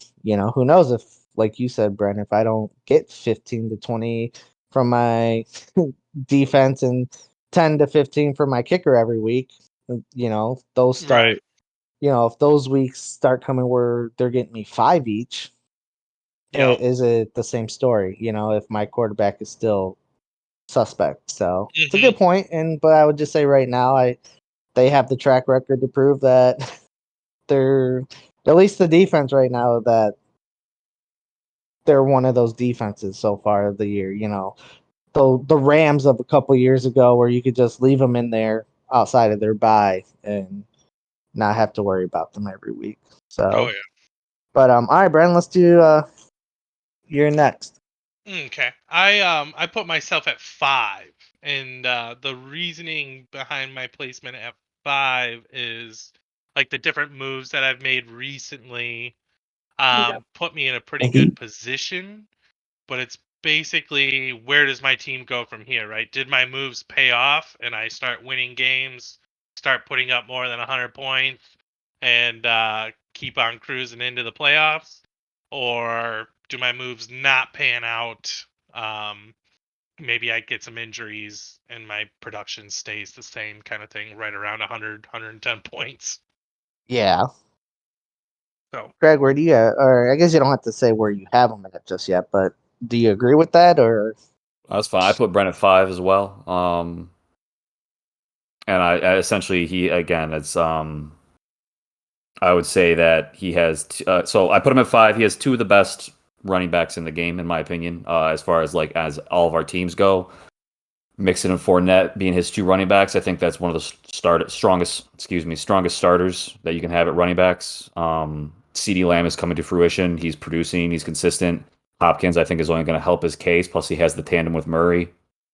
Speaker 3: who knows if, like you said, Brent, if I don't get 15 to 20 from my defense and 10 to 15 from my kicker every week, those
Speaker 1: Right.
Speaker 3: start, if those weeks start coming where they're getting me 5 each,
Speaker 1: Yep.
Speaker 3: is it the same story? If my quarterback is still suspect. So it's a
Speaker 1: Hmm.
Speaker 3: good point. But I would just say right now, they have the track record to prove that they're, at least the defense right now, that they're one of those defenses so far of the year. The Rams of a couple years ago, where you could just leave them in there outside of their bye and not have to worry about them every week.
Speaker 1: Oh
Speaker 3: So,
Speaker 1: yeah.
Speaker 3: but all right, Brandon, let's do your next.
Speaker 1: Okay. I put myself at 5, and the reasoning behind my placement at 5 is like the different moves that I've made recently
Speaker 3: Yeah.
Speaker 1: put me in a pretty good position, but it's basically where does my team go from here, right? Did my moves pay off and I start winning games, start putting up more than 100 points, and keep on cruising into the playoffs? Or do my moves not pan out? Um, Maybe I get some injuries and my production stays the same kind of thing, right around 100, 110 points.
Speaker 3: Yeah.
Speaker 1: So
Speaker 3: Greg, where do you, or I guess you don't have to say where you have them at just yet, but do you agree with that, or?
Speaker 2: That's fine. I put Brent at 5 as well. And I essentially he again it's I would say that he has so I put him at 5. He has 2 of the best running backs in the game in my opinion. As far as like as all of our teams go, Mixon and Fournette being his 2 running backs, I think that's one of the strongest starters that you can have at running backs. CD Lamb is coming to fruition. He's producing. He's consistent. Hopkins, I think, is only going to help his case. Plus, he has the tandem with Murray.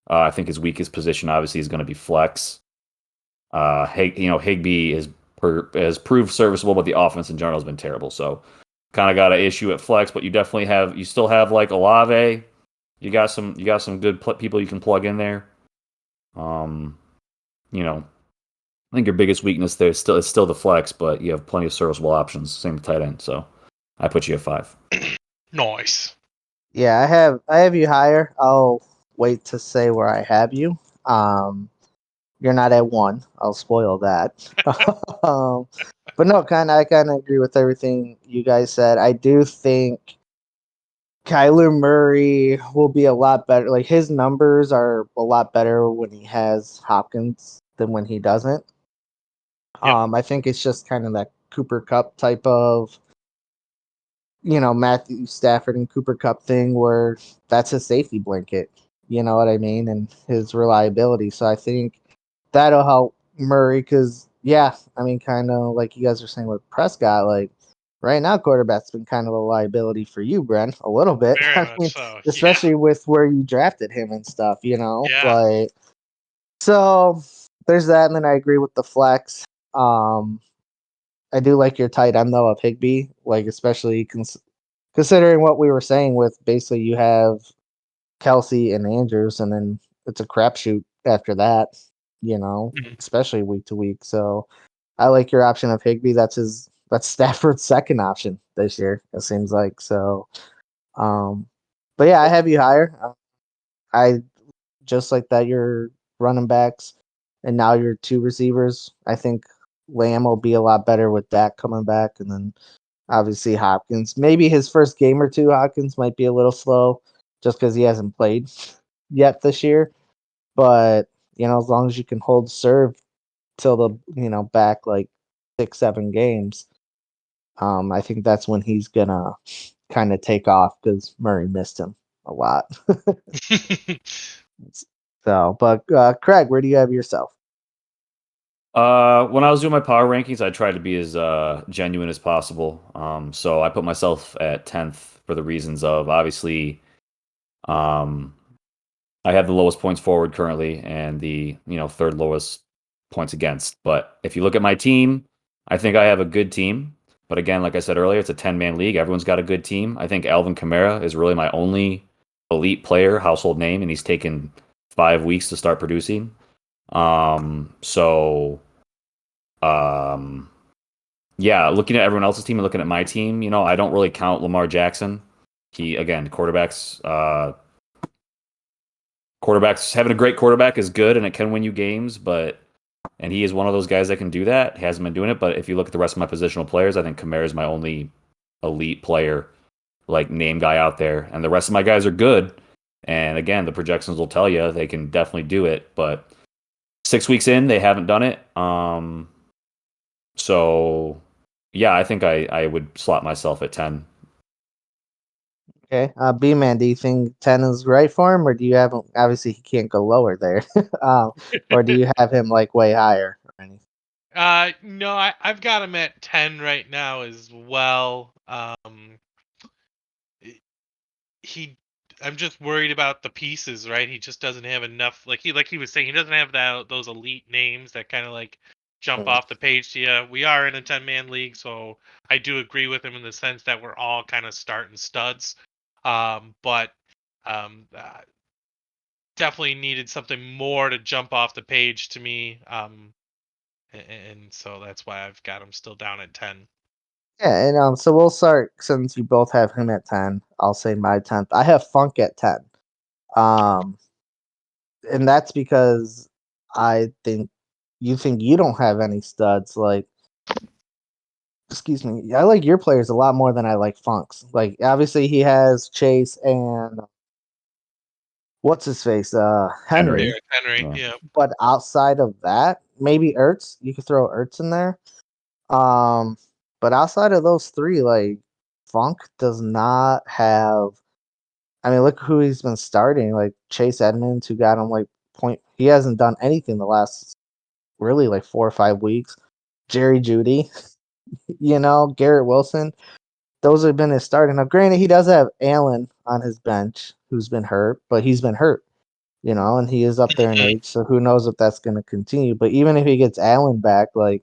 Speaker 2: I think his weakest position, obviously, is going to be flex. Higbee has proved serviceable, but the offense in general has been terrible. So, kind of got an issue at flex, but you still have like Olave. You got some good people you can plug in there. Um, I think your biggest weakness there is still the flex, but you have plenty of serviceable options. Same with tight end. So, I put you at 5.
Speaker 1: nice.
Speaker 3: Yeah, I have you higher. I'll wait to say where I have you. Um, you're not at 1. I'll spoil that. um, but no, I kind of agree with everything you guys said. I do think Kyler Murray will be a lot better. Like his numbers are a lot better when he has Hopkins than when he doesn't.
Speaker 1: Yep.
Speaker 3: I think it's just kind of that Cooper Cup type of, Matthew Stafford and Cooper Cup thing where that's his safety blanket. You know what I mean? And his reliability. So I think that'll help Murray because, yeah, I mean, kind of like you guys were saying with Prescott, like right now quarterback's been kind of a liability for you, Brent, a little bit.
Speaker 1: Very
Speaker 3: I
Speaker 1: much
Speaker 3: mean,
Speaker 1: so.
Speaker 3: especially with where you drafted him and stuff,
Speaker 1: Yeah.
Speaker 3: like so there's that, and then I agree with the flex. Um, I do like your tight end though of Higby, like especially considering what we were saying with basically you have Kelsey and Andrews, and then it's a crapshoot after that,
Speaker 1: Mhm.
Speaker 3: especially week to week. So I like your option of Higby. That's Stafford's second option this year. It seems like so. Um, but yeah, I have you higher. I just like that your running backs, and now your two receivers. I think Lamb will be a lot better with Dak coming back, and then obviously Hopkins. Maybe his first game or two, Hopkins might be a little slow just because he hasn't played yet this year. But as long as you can hold serve till the back like 6-7 games, I think that's when he's gonna kind of take off because Murray missed him a lot. So, but Craig, where do you have yourself?
Speaker 2: When I was doing my power rankings, I tried to be as genuine as possible. So I put myself at 10th for the reasons of obviously, um, I have the lowest points forward currently and the third lowest points against. But if you look at my team, I think I have a good team. But again, like I said earlier, it's a 10-man league. Everyone's got a good team. I think Alvin Kamara is really my only elite player, household name, and he's taken 5 weeks to start producing. So um, yeah, looking at everyone else's team and looking at my team, I don't really count Lamar Jackson. He again, quarterbacks having a great quarterback is good and it can win you games, and he is one of those guys that can do that. He hasn't been doing it, but if you look at the rest of my positional players, I think Kamara is my only elite player, like name guy out there, and the rest of my guys are good. And again, the projections will tell you they can definitely do it, but 6 weeks in, they haven't done it. So yeah, I think I would slot myself at 10.
Speaker 3: Okay, B man, do you think 10 is right for him, or do you have him? Obviously, he can't go lower there, or do you have him like way higher or anything?
Speaker 1: No, I've got him at 10 right now as well. He I'm just worried about the pieces, right? He just doesn't have enough, like he was saying, he doesn't have those elite names that kind of like jump
Speaker 3: Mm.
Speaker 1: off the page to you. We are in a 10-man league, so I do agree with him in the sense that we're all kind of starting studs. But definitely needed something more to jump off the page to me. And so that's why I've got him still down at 10.
Speaker 3: Yeah, and so we'll start since you both have him at 10. I'll say my 10th. I have Funk at 10. Um, and that's because I think you don't have any studs. Like, excuse me, I like your players a lot more than I like Funk's. Like, obviously he has Chase and what's his face,
Speaker 2: Henry.
Speaker 3: Henry.
Speaker 1: Derrick Henry,
Speaker 2: Yeah.
Speaker 1: yeah.
Speaker 3: But outside of that, maybe Ertz. You could throw Ertz in there. Um, but outside of those three, like Funk does not have. I mean, look who he's been starting. Like Chase Edmonds, who got him like point. He hasn't done anything the last really like 4 or 5 weeks. Jerry Judy, Garrett Wilson. Those have been his starting. Now, granted, he does have Allen on his bench, who's been hurt, but he's been hurt. And he is up there in age, so who knows if that's going to continue. But even if he gets Allen back, like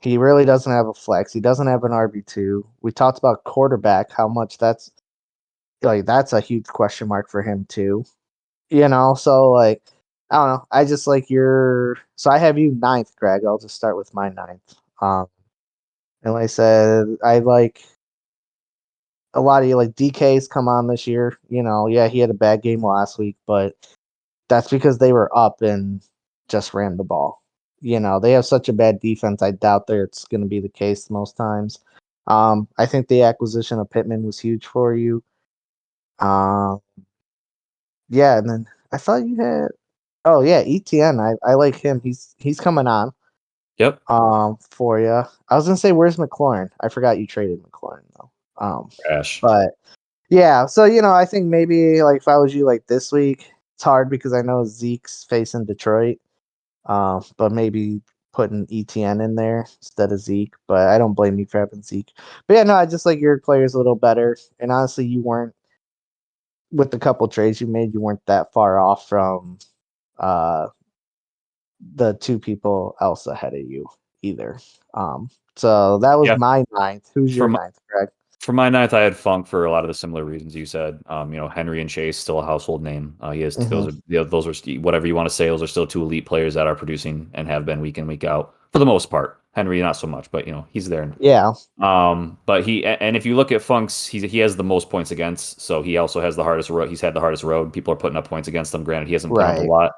Speaker 3: he really doesn't have a flex. He doesn't have an RB2. We talked about quarterback, how much that's a huge question mark for him too. So like I don't know. I just like so I have you ninth, Greg. I'll just start with my ninth. And like I said, I like a lot of you like DK's come on this year. Yeah, he had a bad game last week, but that's because they were up and just ran the ball. They have such a bad defense. I doubt that it's going to be the case most times. I think the acquisition of Pittman was huge for you. Um, yeah, and then I thought you had. Oh yeah, ETN. I like him. He's coming on.
Speaker 2: Yep.
Speaker 3: For you. I was gonna say, where's McLaurin? I forgot you traded McLaurin though.
Speaker 2: Crash.
Speaker 3: But yeah, so I think maybe like if I was you, like this week, it's hard because I know Zeke's facing Detroit. But maybe putting ETN in there instead of Zeke, but I don't blame you for having Zeke. But yeah, no, I just like your players a little better. And honestly, you weren't with the couple trades you made, you weren't that far off from uh the two people else ahead of you either. So that was
Speaker 2: Yeah,
Speaker 3: my ninth. Who's
Speaker 2: for
Speaker 3: your
Speaker 2: my,
Speaker 3: ninth, Greg?
Speaker 2: for my ninth, I had Funk for a lot of the similar reasons you said. Henry and Chase still a household name. He has
Speaker 3: Hmm.
Speaker 2: those are whatever you want to say. Those are still two elite players that are producing and have been week in week out for the most part. Henry not so much, but he's there.
Speaker 3: Yeah,
Speaker 2: But and if you look at Funk's, he has the most points against, so he also has the hardest road. He's had the hardest road. People are putting up points against him. Granted, he hasn't put up a
Speaker 3: right.
Speaker 2: lot.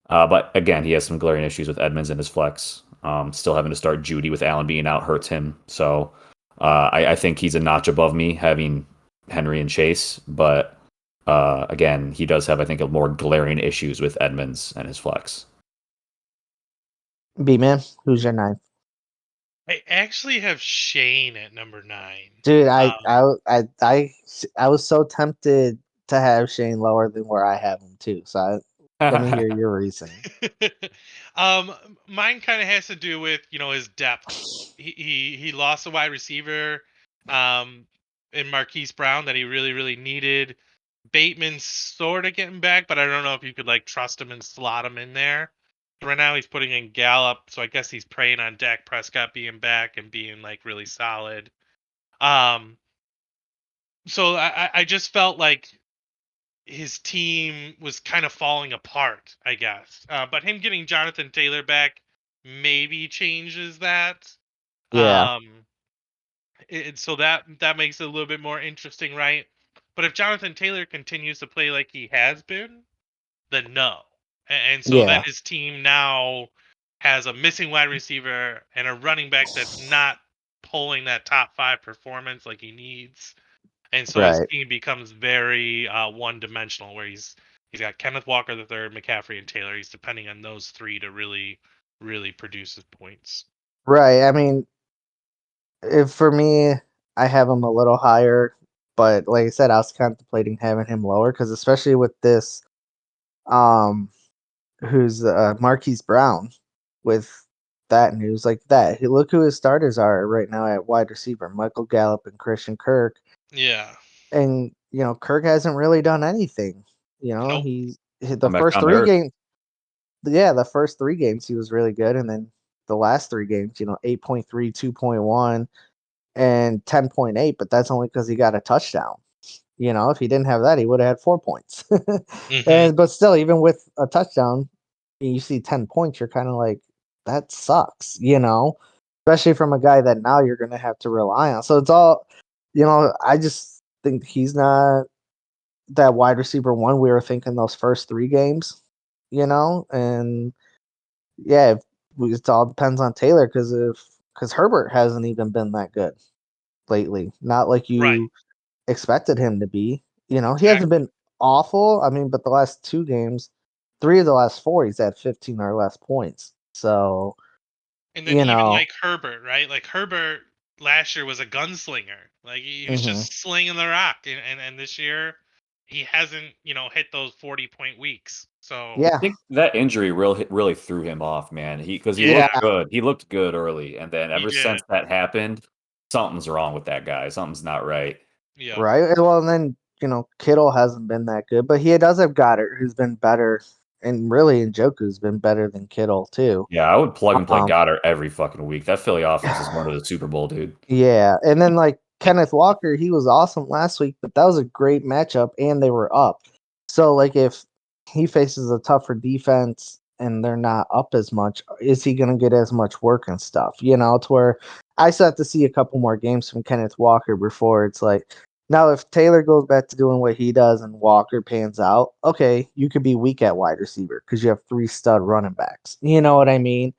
Speaker 2: But again, he has some glaring issues with Edmonds and his flex. Still having to start Judy with Allen being out hurts him. So I think he's a notch above me having Henry and Chase. But again, he does have, I think, a more glaring issues with Edmonds and his flex.
Speaker 3: B-Man, who's your ninth?
Speaker 1: I actually have Shane at number 9.
Speaker 3: Dude,
Speaker 1: Um,
Speaker 3: I was so tempted to have Shane lower than where I have him too. So let me hear your reasoning.
Speaker 1: um, Mine kind of has to do with his depth. He lost a wide receiver, um, in Marquise Brown that he really really needed. Bateman's sort of getting back, but I don't know if you could like trust him and slot him in there. Right now he's putting in Gallup, so I guess he's preying on Dak Prescott being back and being like really solid. Um, so I just felt like his team was kind of falling apart, I guess. But him getting Jonathan Taylor back maybe changes that.
Speaker 3: Yeah,
Speaker 1: Um, so that makes it a little bit more interesting, right? But if Jonathan Taylor continues to play like he has been, then no. And so then
Speaker 3: yeah,
Speaker 1: his team now has a missing wide receiver and a running back that's not pulling that top 5 performance like he needs. And so his
Speaker 3: right.
Speaker 1: team becomes very one-dimensional, where he's got Kenneth Walker the third, McCaffrey, and Taylor. He's depending on those 3 to really, really produce his points.
Speaker 3: Right. I mean, if for me, I have him a little higher, but like I said, I was contemplating having him lower because especially with this, um, who's Marquise Brown, with that news like that. Look who his starters are right now at wide receiver: Michael Gallup and Christian Kirk.
Speaker 1: Yeah.
Speaker 3: And Kirk hasn't really done anything.
Speaker 1: Nope.
Speaker 3: The
Speaker 2: Come back
Speaker 3: first
Speaker 2: down to
Speaker 3: three
Speaker 2: earth.
Speaker 3: games. Yeah, the first 3 games he was really good, and then the last 3 games, 8.3, 2.1, and 10.8. But that's only because he got a touchdown. If he didn't have that, he would have had 4 points.
Speaker 1: Hmm.
Speaker 3: And but still, even with a touchdown, you see 10 points, you're kind of like, that sucks. Especially from a guy that now you're gonna have to rely on. So it's all, I just think he's not that wide receiver one we were thinking those first 3 games, and yeah, it all depends on Taylor because Herbert hasn't even been that good lately. Not like
Speaker 1: Right.
Speaker 3: you expected him to be. He hasn't
Speaker 1: Exactly.
Speaker 3: been awful. I mean, but the last 2 games, 3 of the last 4, he's had 15 or less points. So
Speaker 1: And then
Speaker 3: you
Speaker 1: even
Speaker 3: know,
Speaker 1: like Herbert, right? Like Herbert last year was a gunslinger. Like he was
Speaker 3: hmm
Speaker 1: just slinging the rock, and this year he hasn't hit those 40-point weeks. So
Speaker 2: I
Speaker 3: yeah,
Speaker 2: think that injury really threw him off, man. Because he
Speaker 1: yeah,
Speaker 2: looked good. He looked good early, and then
Speaker 1: he
Speaker 2: ever
Speaker 1: did.
Speaker 2: since that happened, something's wrong with that guy. Something's not right.
Speaker 1: Yep.
Speaker 3: right. Well, and then Kittle hasn't been that good, but he does have Goddard, who's been better, and really Njoku's been better than Kittle too.
Speaker 2: Yeah, I would plug and play
Speaker 3: Um,
Speaker 2: Goddard every fucking week. That Philly offense is going to the Super Bowl, dude.
Speaker 3: yeah, and then like Kenneth Walker, he was awesome last week, but that was a great matchup, and they were up. So like if he faces a tougher defense and they're not up as much, is he going to get as much work and stuff? To where I still have to see a couple more games from Kenneth Walker before it's like. Now, if Taylor goes back to doing what he does and Walker pans out, okay, you could be weak at wide receiver because you have 3 stud running backs. You know what I mean?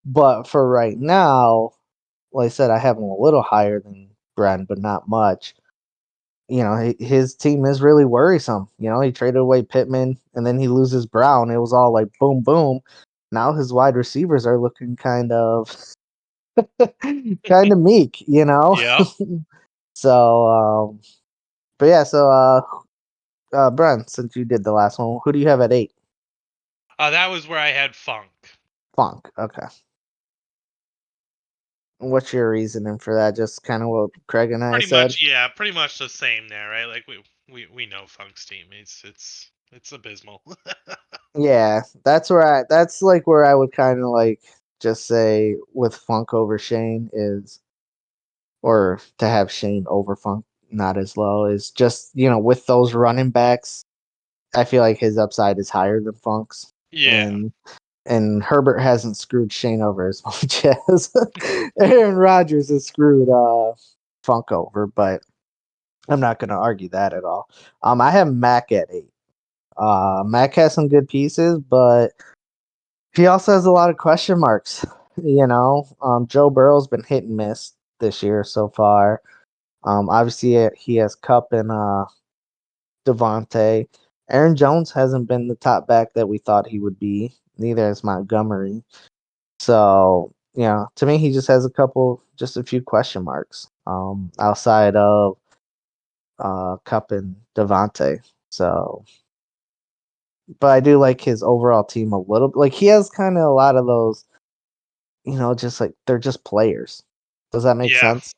Speaker 3: But for right now, like I said, I have him a little higher than Bren, but not much. His team is really worrisome. He traded away Pittman and then he loses Brown. It was all like boom, boom. Now his wide receivers are looking kind of kind of meek.
Speaker 1: Yep.
Speaker 3: So, but yeah, so Bren, since you did the last one, who do you have at 8?
Speaker 1: That was where I had Funk.
Speaker 3: Funk. Okay. What's your reasoning for that? Just kind of what Craig and I said.
Speaker 1: Pretty much the same there, right? Like we know Funk's team. It's abysmal.
Speaker 3: Yeah, that's like where I would kind of like just say with Funk over Shane is, or to have Shane over Funk not as low is just, with those running backs, I feel like his upside is higher than Funk's.
Speaker 1: Yeah.
Speaker 3: And Herbert hasn't screwed Shane over as much as Aaron Rodgers has screwed Funk over, but I'm not going to argue that at all. I have Mac at 8. Mac has some good pieces, but he also has a lot of question marks. Joe Burrow's been hit and miss this year so far. Obviously, he has Cup and Devontae. Aaron Jones hasn't been the top back that we thought he would be. Neither has Montgomery. So, to me, he just has just a few question marks outside of Cup and Devontae. So, but I do like his overall team a little bit. Like, he has kind of a lot of those, just like they're just players. Does that make
Speaker 1: Yeah.
Speaker 3: sense?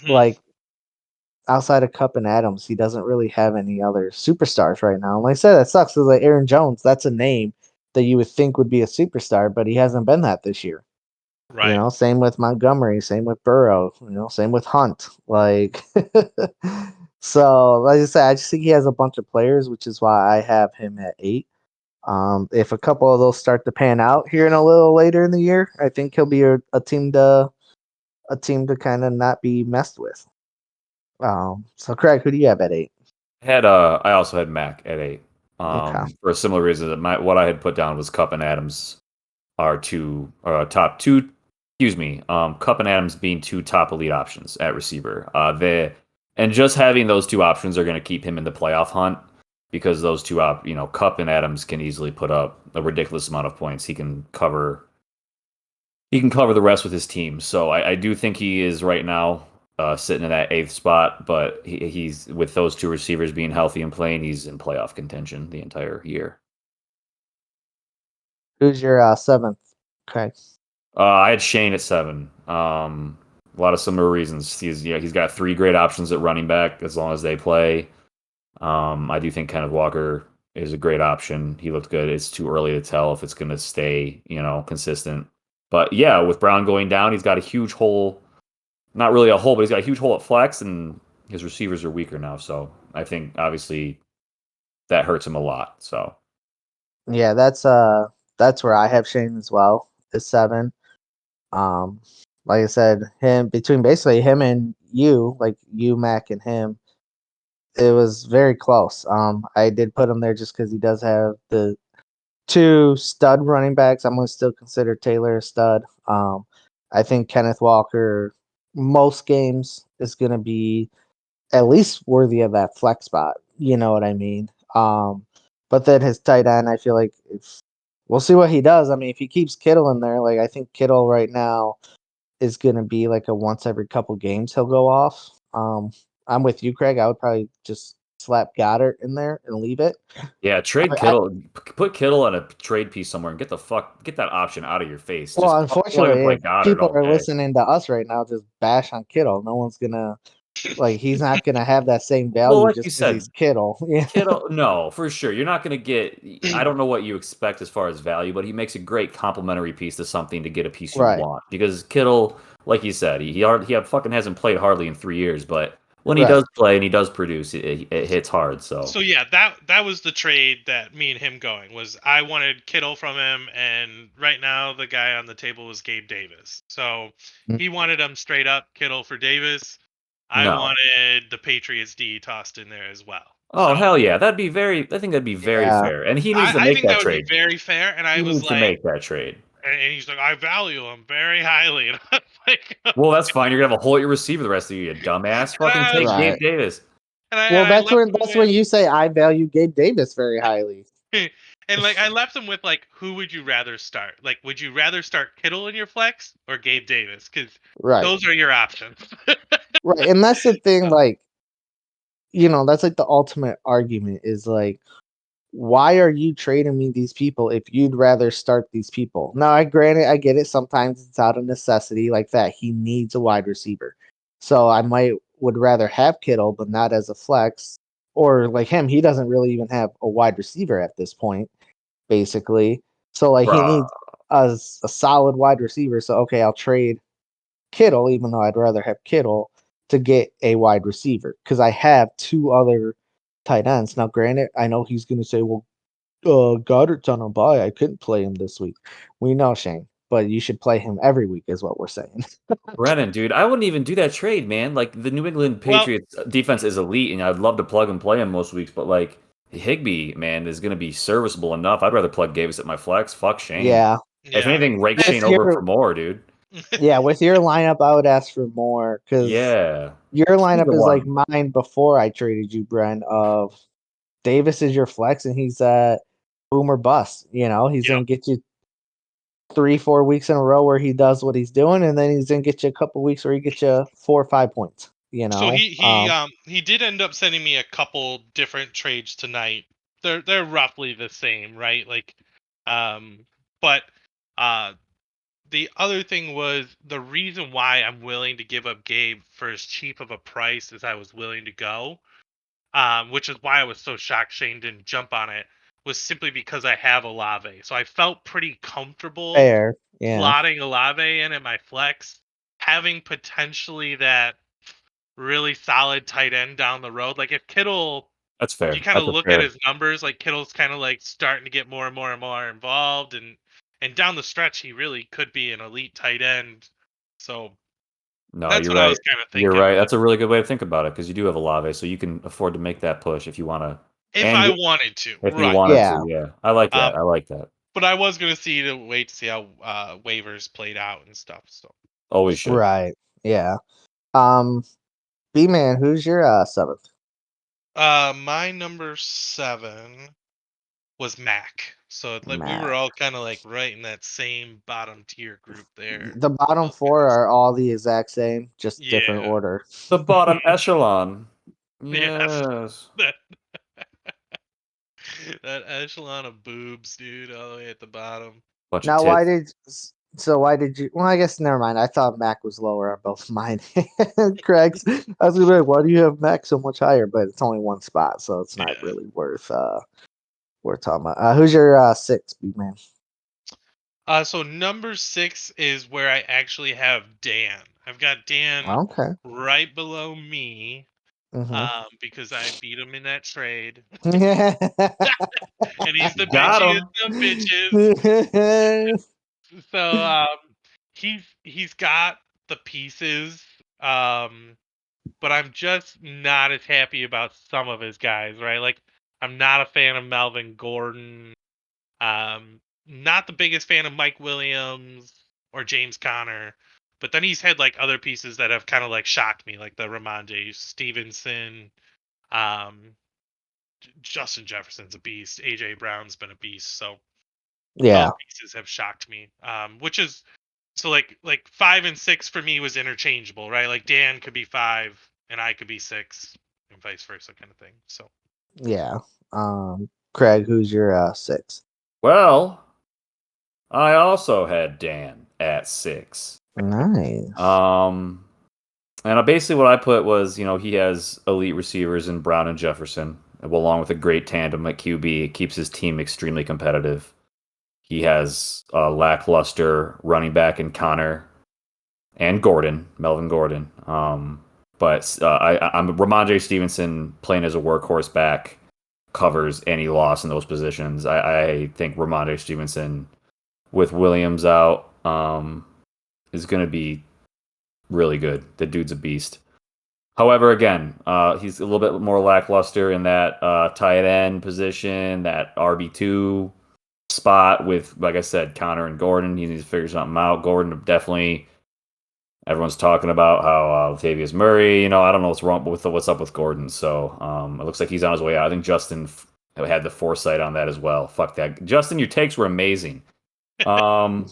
Speaker 1: Hmm.
Speaker 3: Like, outside of Cup and Adams, he doesn't really have any other superstars right now. And like I said, that sucks because like Aaron Jones, that's a name that you would think would be a superstar, but he hasn't been that this year.
Speaker 1: Right.
Speaker 3: Same with Montgomery, same with Burrow, same with Hunt. Like, so like I said, I just think he has a bunch of players, which is why I have him at 8. If a couple of those start to pan out here in a little later in the year, I think he'll be a team to kind of not be messed with. So Craig, who do you have at 8?
Speaker 2: I also had Mac at 8.
Speaker 3: Okay.
Speaker 2: For a similar reason that what I had put down was Cup and Adams are top two. Excuse me. Cup and Adams being two top elite options at receiver. And just having those two options are going to keep him in the playoff hunt because those two Cup and Adams can easily put up a ridiculous amount of points. He can cover the rest with his team. So I do think he is right now sitting in that 8th spot, but he's with those two receivers being healthy and playing, he's in playoff contention the entire year.
Speaker 3: Who's your 7th? Craig.
Speaker 2: I had Shane at 7. A lot of similar reasons. He's got 3 great options at running back as long as they play. I do think Kenneth Walker is a great option. He looked good. It's too early to tell if it's going to stay, consistent. But yeah, with Brown going down, he's got a huge hole. Not really a hole, but he's got a huge hole at flex, and his receivers are weaker now. So I think obviously that hurts him a lot. So
Speaker 3: Yeah, that's where I have Shane as well. Is 7. Um, like I said, him between basically him and you, like you, Mac, and him, it was very close. I did put him there just because he does have the 2 stud running backs. I'm gonna still consider Taylor a stud. I think Kenneth Walker most games is gonna be at least worthy of that flex spot. You know what I mean? But then his tight end, I feel like we'll see what he does. I mean, if he keeps Kittle in there, like I think Kittle right now is going to be like a once every couple games he'll go off. I'm with you, Craig. I would probably just slap Goddard in there and leave it.
Speaker 2: yeah, trade
Speaker 3: I,
Speaker 2: Kittle, put Kittle on a trade piece somewhere, and get that option out of your face.
Speaker 3: well,
Speaker 2: Just plug and
Speaker 3: unfortunately,
Speaker 2: play
Speaker 3: if
Speaker 2: Goddard
Speaker 3: people
Speaker 2: all
Speaker 3: are
Speaker 2: day.
Speaker 3: listening to us right now, just bash on Kittle. No one's gonna like. He's not gonna have that same
Speaker 2: Well,
Speaker 3: value
Speaker 2: like you
Speaker 3: just because he's
Speaker 2: said,
Speaker 3: Kittle. Yeah,
Speaker 2: Kittle, no, for sure. You're not going to get. I don't know what you expect as far as value, but he makes a great complementary piece to something to get a piece you
Speaker 3: right,
Speaker 2: want. Because Kittle, like you said, he fucking hasn't played hardly in 3 years, but when he does
Speaker 3: right.
Speaker 2: play and he does produce, it hits hard. So
Speaker 1: So yeah, that was the trade that me and him going was I wanted Kittle from him, and right now the guy on the table was Gabe Davis. So he wanted him straight up Kittle for Davis. I
Speaker 2: no.
Speaker 1: wanted the Patriots D tossed in there as well.
Speaker 2: Oh
Speaker 1: So
Speaker 2: hell yeah, that'd be very. I think that'd be very
Speaker 3: Yeah,
Speaker 2: fair, and he needs to
Speaker 1: I
Speaker 2: make
Speaker 1: think that
Speaker 2: that
Speaker 1: would be
Speaker 2: trade.
Speaker 1: very fair. And I
Speaker 2: He
Speaker 1: was
Speaker 2: needs to
Speaker 1: like,
Speaker 2: make that trade.
Speaker 1: and he's like, I value him very highly. And I'm like,
Speaker 2: Well, that's fine. You're gonna have a hole at your receiver the rest of the year, you dumbass.
Speaker 1: and
Speaker 2: Fucking
Speaker 1: I
Speaker 2: take
Speaker 1: was,
Speaker 2: Gabe
Speaker 3: right.
Speaker 2: Davis.
Speaker 3: Well,
Speaker 1: and I left him
Speaker 3: that's when
Speaker 1: with.
Speaker 3: you say I value Gabe Davis very highly.
Speaker 1: And like I left him with like, who would you rather start? Like, would you rather start Kittle in your flex or Gabe Davis? Because
Speaker 3: Right,
Speaker 1: those are your options.
Speaker 3: right, and that's the thing.
Speaker 1: So,
Speaker 3: Like, that's like the ultimate argument is like why are you trading me these people if you'd rather start these people? Now, I granted, I get it. Sometimes it's out of necessity like that. He needs a wide receiver. So I would rather have Kittle, but not as a flex. Or like him, he doesn't really even have a wide receiver at this point, basically. So like he
Speaker 2: Bruh.
Speaker 3: needs a solid wide receiver. So okay, I'll trade Kittle, even though I'd rather have Kittle to get a wide receiver because I have two other tight ends. Now, granted, I know he's going to say, well, Goddard's on a bye. I couldn't play him this week. We know, Shane, but you should play him every week, is what we're saying.
Speaker 2: Brennan, dude, I wouldn't even do that trade, man. Like the New England
Speaker 1: Well,
Speaker 2: Patriots defense is elite, and I'd love to plug and play him most weeks, but like Higbee, man, is going to be serviceable enough. I'd rather plug Davis at my flex. Fuck Shane.
Speaker 3: Yeah.
Speaker 2: If
Speaker 1: yeah.
Speaker 2: anything, rake
Speaker 3: With
Speaker 2: Shane over
Speaker 3: your
Speaker 2: for more, dude.
Speaker 3: yeah, with your lineup, I would ask for more because
Speaker 2: Yeah,
Speaker 3: your
Speaker 2: he's
Speaker 3: lineup
Speaker 2: the
Speaker 3: is like
Speaker 2: one.
Speaker 3: mine before I traded you, Brent. Of Davis is your flex, and he's boom or bust. You know, he's
Speaker 1: Yep.
Speaker 3: gonna get you 3, 4 weeks in a row where he does what he's doing, and then he's gonna get you a couple weeks where he gets you 4 or 5 points. You
Speaker 1: So
Speaker 3: know,
Speaker 1: he did end up sending me a couple different trades tonight. They're roughly the same, right? Like, but uh, the other thing was the reason why I'm willing to give up Gabe for as cheap of a price as I was willing to go, which is why I was so shocked Shane didn't jump on it, was simply because I have Olave. So I felt pretty comfortable
Speaker 3: fair, yeah,
Speaker 1: slotting Olave in at my flex, having potentially that really solid tight end down the road. Like if Kittle,
Speaker 2: That's
Speaker 1: you
Speaker 2: fair.
Speaker 1: kind of
Speaker 2: That's a
Speaker 1: look at
Speaker 2: fair.
Speaker 1: his numbers, like Kittle's kind of like starting to get more and more and more involved, and down the stretch he really could be an elite tight end. So
Speaker 2: No,
Speaker 1: that's
Speaker 2: you're
Speaker 1: what I was
Speaker 2: right.
Speaker 1: kind of
Speaker 2: You're
Speaker 1: thinking.
Speaker 2: right.
Speaker 1: But
Speaker 2: That's a really good way to think about it because you do have Olave, so you can afford to make that push if you want to,
Speaker 1: if
Speaker 2: and
Speaker 1: I wanted to,
Speaker 2: if you
Speaker 1: right?
Speaker 2: wanted
Speaker 3: yeah,
Speaker 2: to. Yeah, I like
Speaker 1: Um,
Speaker 2: that. I like that.
Speaker 1: but I was gonna wait to see how waivers played out and stuff. So we'll
Speaker 2: Always
Speaker 1: see.
Speaker 2: should.
Speaker 3: right, yeah. Um, B man, who's your seventh?
Speaker 1: My number 7 was Mac. So like we were
Speaker 3: Matt.
Speaker 1: all kind of like right in that same bottom tier group there.
Speaker 3: The bottom
Speaker 1: Those
Speaker 3: four
Speaker 1: guys.
Speaker 3: are all the exact same, just different
Speaker 1: Yeah.
Speaker 3: order.
Speaker 2: The bottom echelon.
Speaker 1: Yes.
Speaker 2: Yes.
Speaker 1: That that echelon of boobs, dude, all the way at the bottom.
Speaker 2: Bunch of
Speaker 3: Now,
Speaker 2: tits.
Speaker 3: why did you? Well, I guess never mind. I thought Mac was lower on both mine and Craig's. I was gonna be like, why do you have Mac so much higher? But it's only one spot, so it's not
Speaker 1: Yeah.
Speaker 3: really worth talking about. Who's your six, B man?
Speaker 1: So number 6 is where I actually have Dan. I've got Dan
Speaker 3: Okay.
Speaker 1: right below me,
Speaker 3: Mm-hmm.
Speaker 1: because I beat him in that trade,
Speaker 3: Yeah.
Speaker 1: and he's the
Speaker 2: Got
Speaker 1: bitchiest
Speaker 2: him.
Speaker 1: of bitches. So he's got the pieces, but I'm just not as happy about some of his guys, right? Like I'm not a fan of Melvin Gordon. Not the biggest fan of Mike Williams or James Conner. But then he's had like other pieces that have kind of like shocked me, like the Ramondre Stevenson. Um, Justin Jefferson's a beast. AJ Brown's been a beast. So those
Speaker 3: Yeah.
Speaker 1: pieces have shocked me. Which is so like 5 and 6 for me was interchangeable, right? Like Dan could be 5 and I could be 6, and vice versa, kind of thing. So
Speaker 3: Yeah. Craig, who's your six?
Speaker 2: Well, I also had Dan at 6.
Speaker 3: Nice.
Speaker 2: Um, and basically what I put was, he has elite receivers in Brown and Jefferson, along with a great tandem at QB. It keeps his team extremely competitive. He has a lackluster running back in Connor and Gordon, Melvin Gordon. But I'm Ramondre Stevenson playing as a workhorse back covers any loss in those positions. I think Ramondre Stevenson with Williams out is going to be really good. The dude's a beast. However, again, he's a little bit more lackluster in that tight end position, that RB2 spot with, like I said, Connor and Gordon. He needs to figure something out. Gordon definitely. Everyone's talking about how Latavius Murray. I don't know what's wrong with what's up with Gordon. So it looks like he's on his way out. I think Justin had the foresight on that as well. Fuck that, Justin. Your takes were amazing. Um,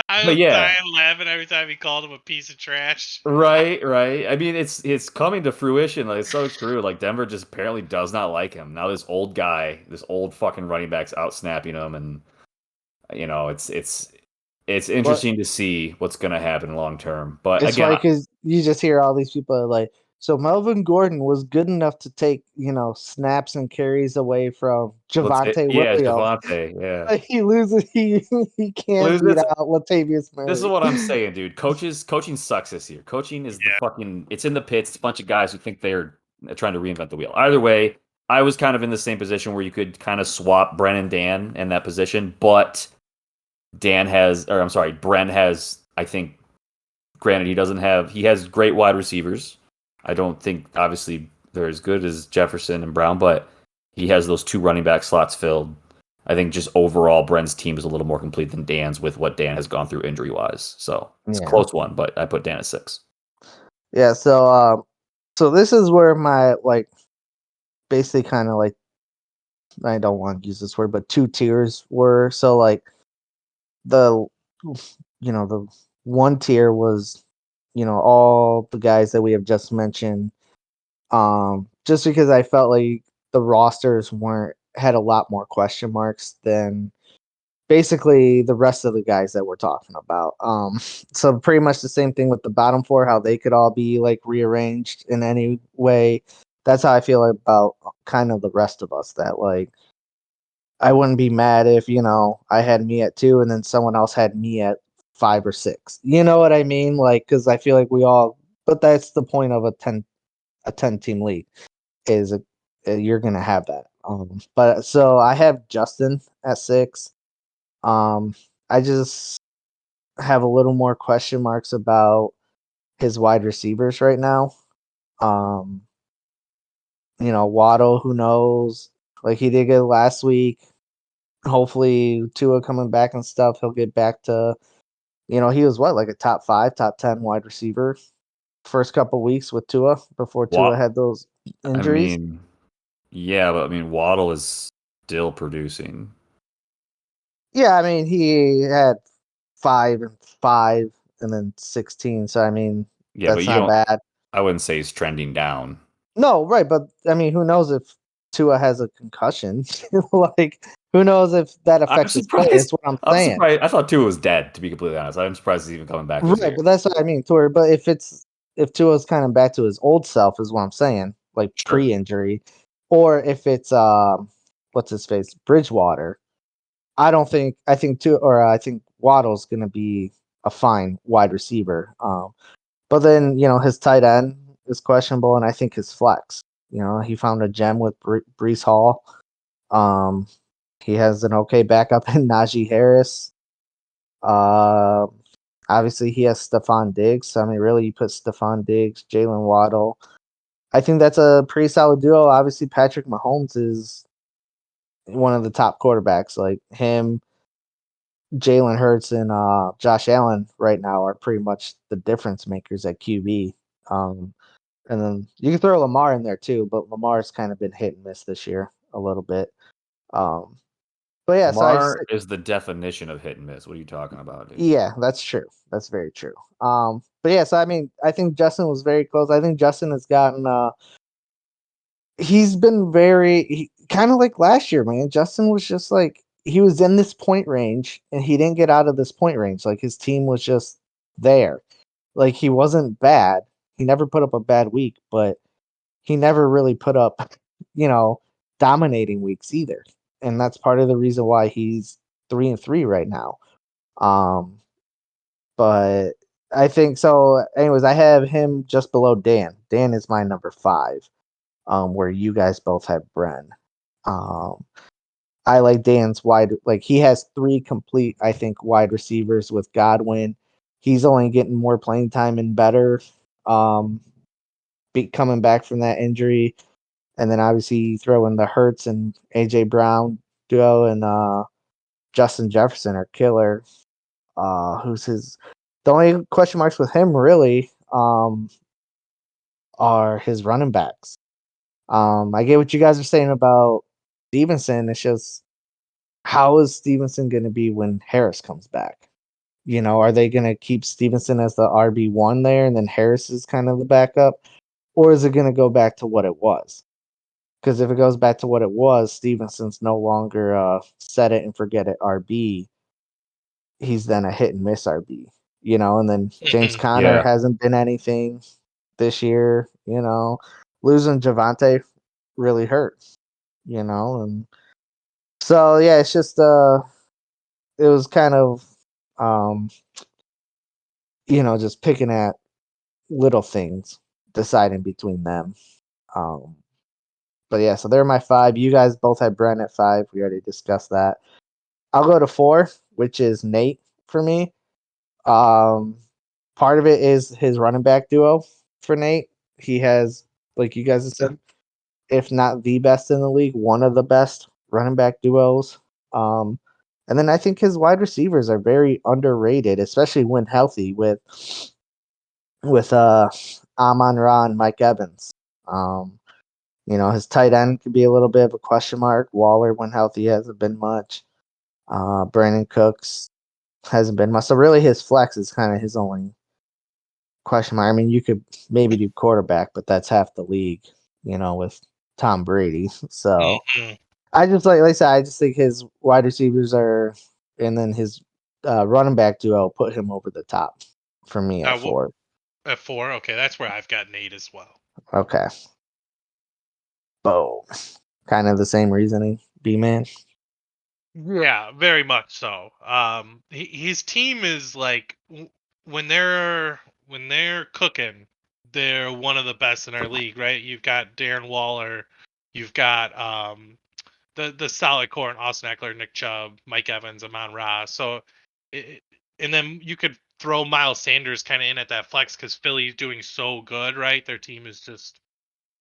Speaker 1: I
Speaker 2: But
Speaker 1: was
Speaker 2: yeah.
Speaker 1: dying laughing every time he called him a piece of trash.
Speaker 2: Right. I mean, it's coming to fruition. Like, it's so true. Like, Denver just apparently does not like him. Now this old guy, this old fucking running back's out snapping him, and it's
Speaker 3: But
Speaker 2: interesting to see what's gonna happen long term. But
Speaker 3: it's
Speaker 2: again,
Speaker 3: funny because you just hear all these people like, so Melvin Gordon was good enough to take, snaps and carries away from Javante
Speaker 2: yeah,
Speaker 3: Williams.
Speaker 2: Javante, yeah.
Speaker 3: Like, he loses, he can't
Speaker 2: Well,
Speaker 3: beat out Latavius
Speaker 2: this is
Speaker 3: Murray.
Speaker 2: what I'm saying, dude. Coaching sucks this year. Coaching is the fucking. It's in the pits. It's a bunch of guys who think they're trying to reinvent the wheel. Either way, I was kind of in the same position where you could kind of swap Bren and Dan in that position, but Bren has. I think, granted, he has great wide receivers. I don't think obviously they're as good as Jefferson and Brown, but he has those two running back slots filled. I think just overall, Bren's team is a little more complete than Dan's with what Dan has gone through injury wise. So it's a
Speaker 3: Yeah.
Speaker 2: close one, but I put Dan at 6.
Speaker 3: Yeah, so this is where my basically kind of I don't want to use this word, but two tiers were. So the the one tier was all the guys that we have just mentioned. Just because I felt like the rosters had a lot more question marks than basically the rest of the guys that we're talking about. So pretty much the same thing with the bottom four, how they could all be rearranged in any way. That's how I feel about kind of the rest of us. That I wouldn't be mad if I had me at 2 and then someone else had me at 5 or 6. You know what I mean? Because I feel like we all. But that's the point of a 10 team league is you're gonna have that. But so I have Justin at 6. I just have a little more question marks about his wide receivers right now. Um, Waddle, who knows? Like, he did good last week. Hopefully, Tua coming back and stuff, he'll get back to, he was what, like a top 5, top 10 wide receiver first couple weeks with Tua before Tua had those
Speaker 2: I
Speaker 3: injuries.
Speaker 2: mean, yeah, but I mean, Waddle is still producing.
Speaker 3: Yeah, I mean, he had 5 and 5 and then 16. So, I mean,
Speaker 2: Yeah, but
Speaker 3: that's
Speaker 2: you
Speaker 3: not
Speaker 2: don't.
Speaker 3: bad.
Speaker 2: I wouldn't say he's trending down.
Speaker 3: No, right, but I mean, who knows if Tua has a concussion? Who knows if that
Speaker 2: I'm
Speaker 3: affects his play? That's
Speaker 2: surprised.
Speaker 3: what I'm
Speaker 2: I'm
Speaker 3: saying.
Speaker 2: surprised. I thought Tua was dead. To be completely honest, I'm surprised he's even coming back this
Speaker 3: Right,
Speaker 2: year.
Speaker 3: but that's what I mean, Tua. But if Tua's kind of back to his old self, is what I'm saying, like
Speaker 2: Sure.
Speaker 3: pre-injury, or if it's what's his face, Bridgewater. I think Tua, or I think Waddle's going to be a fine wide receiver. But then his tight end is questionable, and I think his flex. He found a gem with Brees Hall. Um, he has an okay backup in Najee Harris. Uh, Obviously he has Stephon Diggs. So, I mean, really, you put Stephon Diggs, Jalen Waddle. I think that's a pretty solid duo. Obviously, Patrick Mahomes is one of the top quarterbacks. Like him, Jalen Hurts, and Josh Allen right now are pretty much the difference makers at QB. Um, and then you can throw Lamar in there too, but Lamar's kind of been hit and miss this year a little bit. Um, but yeah, so I just
Speaker 2: Lamar is the definition of hit and miss. What are you talking about, dude?
Speaker 3: yeah, that's true. That's very true. But yeah, so I mean, I think Justin was very close. I think Justin has gotten he's been very kind of like last year, man. Justin was just he was in this point range and he didn't get out of this point range. Like his team was just there. Like he wasn't bad. He never put up a bad week, but he never really put up, you know, dominating weeks either. And that's part of the reason why he's 3-3 right now. Um, but I think so. Anyways, I have him just below Dan. Dan is my number 5, where you guys both have Bren. Um, I like Dan's he has 3 complete, I think, wide receivers with Godwin. He's only getting more playing time and better. Um, coming back from that injury. And then obviously you throw in the Hurts and AJ Brown duo, and Justin Jefferson are killer. Who's his? The only question marks with him really are his running backs. I get what you guys are saying about Stevenson. It's just how is Stevenson going to be when Harris comes back? Are they going to keep Stevenson as the RB1 there and then Harris is kind of the backup? Or is it going to go back to what it was? Because if it goes back to what it was, Stevenson's no longer set it and forget it RB. He's then a hit and miss RB, and then James Conner
Speaker 2: Yeah.
Speaker 3: hasn't been anything this year, Losing Javante really hurt, and so yeah, it's just it was kind of um just picking at little things, deciding between them. Um but yeah, so they're my five. You guys both had Brent at five. We already discussed that. I'll go to four, which is Nate for me. Um, Part of it is his running back duo for Nate. He has, like you guys have said, if not the best in the league, one of the best running back duos. Um, and then I think his wide receivers are very underrated, especially when healthy with Amon Ra and Mike Evans. Um, his tight end could be a little bit of a question mark. Waller, when healthy, hasn't been much. Brandon Cooks hasn't been much. So really, his flex is kind of his only question mark. I mean, you could maybe do quarterback, but that's half the league, with Tom Brady. So
Speaker 1: Mhm.
Speaker 3: I just like I said, I just think his wide receivers are, and then his running back duo put him over the top for me at
Speaker 1: Wh-
Speaker 3: four.
Speaker 1: at 4, okay, that's where I've got Nate as well.
Speaker 3: Okay. Boom. Kind of the same reasoning, B man.
Speaker 1: Yeah, very much so. His team is like when they're cooking, they're one of the best in our league, right? You've got Darren Waller, you've got the solid core and Austin Eckler, Nick Chubb, Mike Evans, Amon Ra. So, it, and then you could throw Miles Sanders kind of in at that flex because Philly's doing so good, right? Their team is just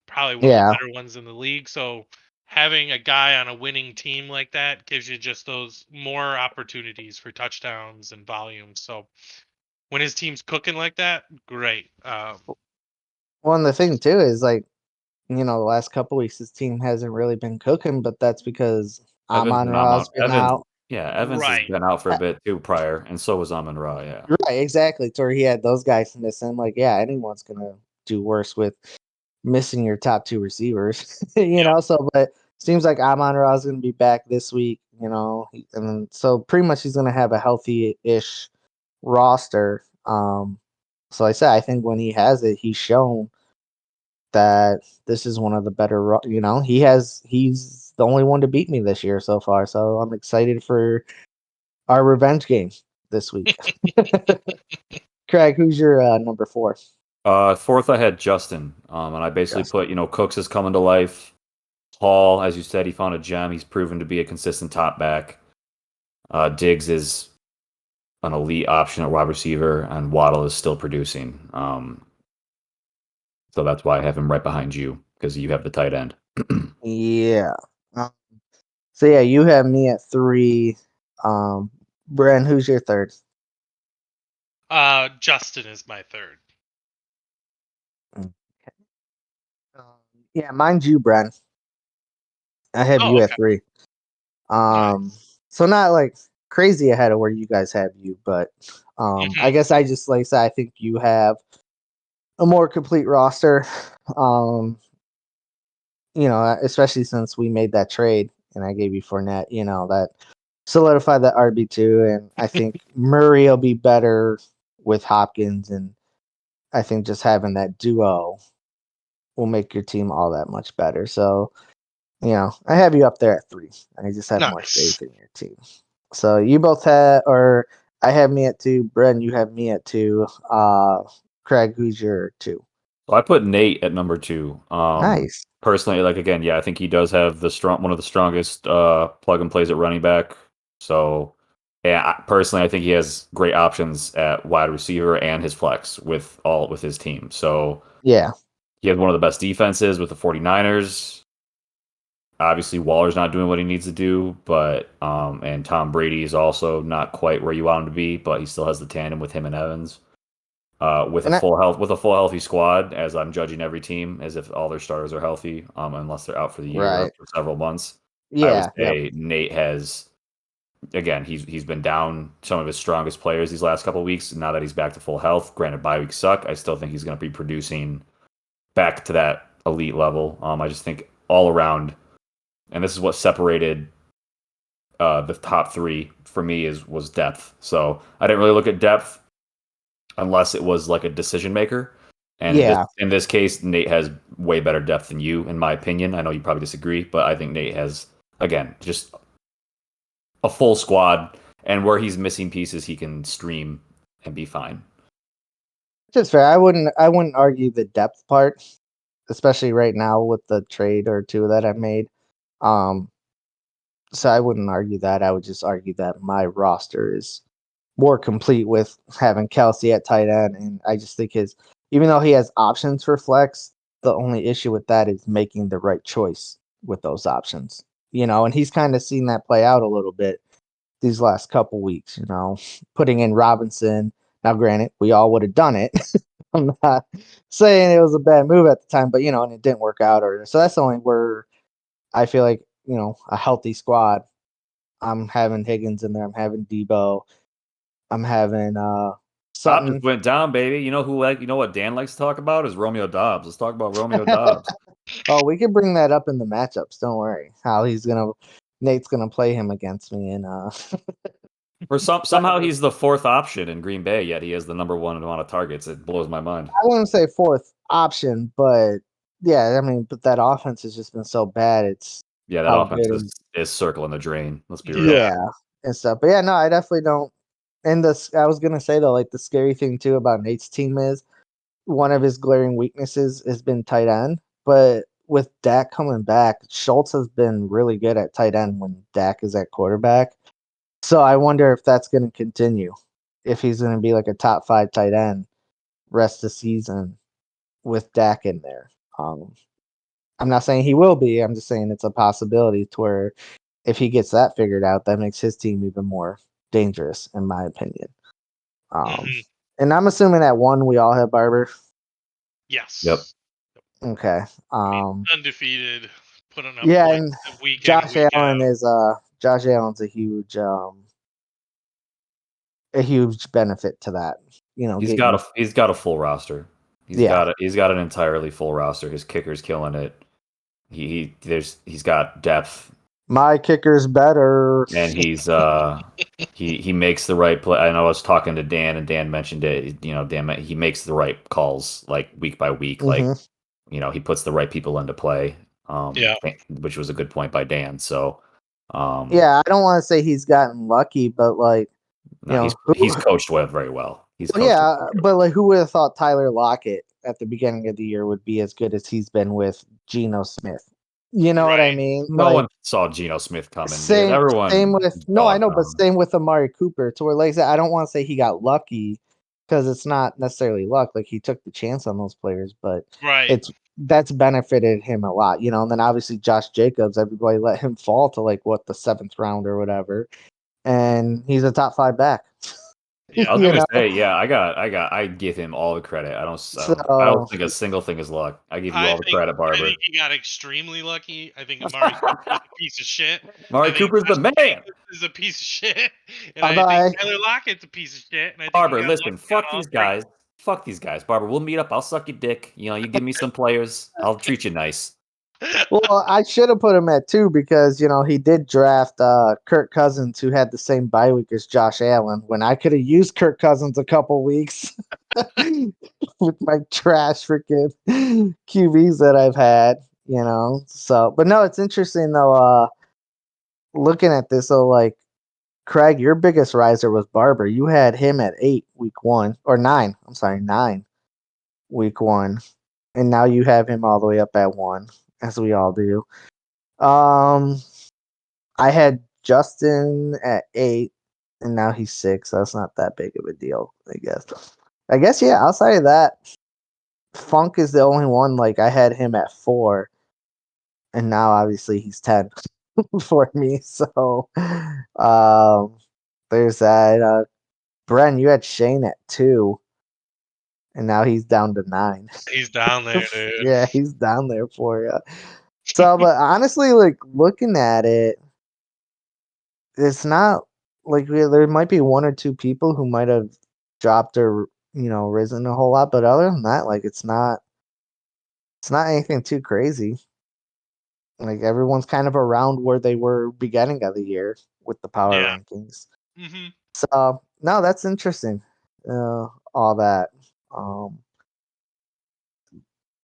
Speaker 1: probably one of the
Speaker 3: Yeah.
Speaker 1: better ones in the league. So having a guy on a winning team like that gives you just those more opportunities for touchdowns and volume. So when his team's cooking like that, great.
Speaker 3: Well, and the thing too is like, the last couple weeks his team hasn't really been cooking, but that's because
Speaker 2: Evans
Speaker 3: Amon
Speaker 2: been on
Speaker 3: Ra's been
Speaker 2: Evans.
Speaker 3: out.
Speaker 2: Yeah, Evans has
Speaker 1: Right.
Speaker 2: been out for a bit too prior, and so was Amon Ra. Yeah.
Speaker 3: Right, exactly. To where he had those guys missing. Like, yeah, anyone's gonna do worse with missing your top two receivers.
Speaker 1: Yep.
Speaker 3: So but seems like Amon Ra is gonna be back this week, and so pretty much he's gonna have a healthy ish roster. So like I said, I think when he has it, he's shown that this is one of the better. He's the only one to beat me this year so far. So I'm excited for our revenge game this week. Craig, who's your number four?
Speaker 2: Fourth, I had Justin, and I basically
Speaker 3: Yes.
Speaker 2: put Cooks is coming to life. Hall, as you said, he found a gem. He's proven to be a consistent top back. Diggs is an elite option at wide receiver, and Waddle is still producing. So that's why I have him right behind you because you have the tight end.
Speaker 3: Yeah. Um, so yeah, you have me at three. Bren, who's your third?
Speaker 1: Justin is my third.
Speaker 3: Mm. Um, yeah, mine's you, Bren. I have
Speaker 1: Oh,
Speaker 3: you at
Speaker 1: okay.
Speaker 3: three. Um,
Speaker 1: Nice.
Speaker 3: so not like crazy ahead of where you guys have you, but I
Speaker 1: Hmm.
Speaker 3: guess I just like say I think you have a more complete roster. Um, especially since we made that trade and I gave you Fournette, that solidified that RB2. And I think Murray will be better with Hopkins. And I think just having that duo will make your team all that much better. So, I have you up there at three. I just have more
Speaker 1: Nice.
Speaker 3: faith in your team. So you both had, or I have me at two. Bren, you have me at two. Craig, who's your two?
Speaker 2: So I put Nate at number two.
Speaker 3: Nice.
Speaker 2: Personally, like again, yeah, I think he does have one of the strongest plug and plays at running back. So yeah, personally, I think he has great options at wide receiver and his flex with his team. So
Speaker 3: Yeah.
Speaker 2: he has one of the best defenses with the 49ers. Obviously, Waller's not doing what he needs to do, but and Tom Brady is also not quite where you want him to be, but he still has the tandem with him and Evans.
Speaker 3: And I,
Speaker 2: With a full healthy squad, as I'm judging every team, as if all their starters are healthy, unless they're out for the year or
Speaker 3: right.
Speaker 2: for several months. I would
Speaker 3: Yeah. Yep.
Speaker 2: say Nate has again, he's been down some of his strongest players these last couple of weeks. Now that he's back to full health, granted bye weeks suck, I still think he's going to be producing back to that elite level. I just think all around, and this is what separated the top three for me was depth. So I didn't really look at depth unless it was like a decision maker. And
Speaker 3: Yeah.
Speaker 2: in this case, Nate has way better depth than you, in my opinion. I know you probably disagree, but I think Nate has, again, just a full squad, and where he's missing pieces, he can stream and be fine.
Speaker 3: Just fair. I wouldn't argue the depth part, especially right now with the trade or two that I made. So I wouldn't argue that. I would just argue that my roster is more complete with having Kelsey at tight end, and I just think even though he has options for flex, the only issue with that is making the right choice with those options. And he's kind of seen that play out a little bit these last couple weeks. Putting in Robinson. Now, granted, we all would have done it. I'm not saying it was a bad move at the time, but and it didn't work out. So that's the only where I feel like a healthy squad. I'm having Higgins in there. I'm having Debo. I'm having
Speaker 2: Dobbs
Speaker 3: Sutton.
Speaker 2: just went down, baby. You know what Dan likes to talk about is Romeo Dobbs. Let's talk about Romeo Dobbs.
Speaker 3: Oh, we can bring that up in the matchups. Don't worry. How Nate's gonna play him against me, and
Speaker 2: For somehow he's the fourth option in Green Bay, yet he has the number one amount of targets. It blows my mind.
Speaker 3: I wouldn't say fourth option, but yeah, I mean, but that offense has just been so bad. It's
Speaker 2: Yeah, that
Speaker 3: how
Speaker 2: offense
Speaker 3: good
Speaker 2: is circling the drain. Let's be real.
Speaker 3: yeah, and stuff. But yeah, no, I definitely don't. And I was gonna say though, like the scary thing too about Nate's team is one of his glaring weaknesses has been tight end. But with Dak coming back, Schultz has been really good at tight end when Dak is at quarterback. So I wonder if that's going to continue. If he's going to be like a top 5 tight end rest of the season with Dak in there. I'm not saying he will be. I'm just saying it's a possibility to where if he gets that figured out, that makes his team even more dangerous, in my opinion. And I'm assuming at 1 we all have Barber.
Speaker 1: Yes.
Speaker 2: Yep.
Speaker 3: Okay.
Speaker 1: Undefeated, putting up
Speaker 3: Yeah,
Speaker 1: points
Speaker 3: and
Speaker 1: week in,
Speaker 3: Josh
Speaker 1: week
Speaker 3: Allen
Speaker 1: out.
Speaker 3: is Josh Allen's a huge benefit to that.
Speaker 2: He's got a full roster. He's got an entirely full roster. His kicker's killing it. He's got depth.
Speaker 3: My kicker's better.
Speaker 2: And he makes the right play. I know I was talking to Dan, and Dan mentioned it. He makes the right calls like week by week.
Speaker 3: Mm-hmm.
Speaker 2: Like he puts the right people into play.
Speaker 1: Yeah.
Speaker 2: Which was a good point by Dan. So
Speaker 3: Yeah, I don't want to say he's gotten lucky, but like
Speaker 2: no, he's coached very well.
Speaker 3: But like who would have thought Tyler Lockett at the beginning of the year would be as good as he's been with Geno Smith? You know what I
Speaker 1: Right.
Speaker 3: mean?
Speaker 2: No one saw Geno Smith coming.
Speaker 3: Same with I know, but
Speaker 2: him.
Speaker 3: same with Amari Cooper. To where, like I said, I don't want to say he got lucky because it's not necessarily luck. Like he took the chance on those players, but
Speaker 1: Right.
Speaker 3: that's benefited him a lot, And then obviously Josh Jacobs, everybody let him fall to like the 7th round or whatever, and he's a top 5 back.
Speaker 1: Yeah.
Speaker 2: I was gonna say, yeah, I give him all the credit. I don't think a single thing is luck. I give you all the credit,
Speaker 1: I
Speaker 2: Barber.
Speaker 1: think he got extremely lucky. I think Amari Cooper is a piece of shit.
Speaker 2: Amari Cooper's the man.
Speaker 1: Jacobs is a piece of shit, and
Speaker 3: Although
Speaker 1: I think Tyler Lockett's a piece of shit. And I think
Speaker 2: Barber, listen, fuck these guys. Fuck these guys, Barber. We'll meet up. I'll suck your dick. You give me some players. I'll treat you nice.
Speaker 3: Well, I should have put him at 2 because he did draft Kirk Cousins, who had the same bye week as Josh Allen. When I could have used Kirk Cousins a couple weeks with my trash freaking QBs that I've had. So, but no, it's interesting though. Looking at this, so like Craig, your biggest riser was Barber. You had him at 8 week 1 or 9. I'm sorry, 9 week 1, and now you have him all the way up at 1, as we all do. I had Justin at 8, and now he's 6. So that's not that big of a deal, I guess. Yeah. Outside of that, Funk is the only one. Like I had him at 4, and now obviously he's 10 for me. So, there's that. Bren, you had Shane at 2, and now he's down to 9.
Speaker 1: He's down there, dude.
Speaker 3: Yeah, he's down there for you. So, but honestly, like looking at it, it's not like there might be one or two people who might have dropped or risen a whole lot, but other than that, like it's not anything too crazy. Like everyone's kind of around where they were beginning of the year with the power
Speaker 1: Yeah.
Speaker 3: rankings.
Speaker 1: Hmm.
Speaker 3: So no, that's interesting. All that. Um,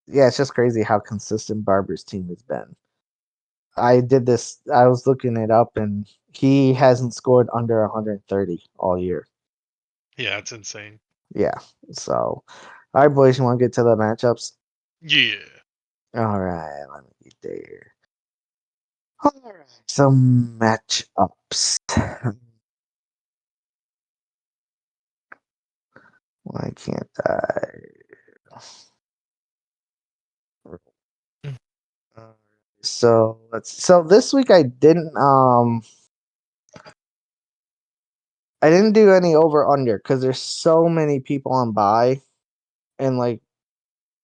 Speaker 3: yeah, it's just crazy how consistent Barber's team has been. I did this. I was looking it up, and he hasn't scored under 130 all year.
Speaker 1: Yeah, it's insane.
Speaker 3: Yeah. So, all right, boys, you want to get to the matchups?
Speaker 1: Yeah.
Speaker 3: All right, let me get there. All right, some matchups. Why can't I? So so this week I didn't do any over under because there's so many people on buy, and like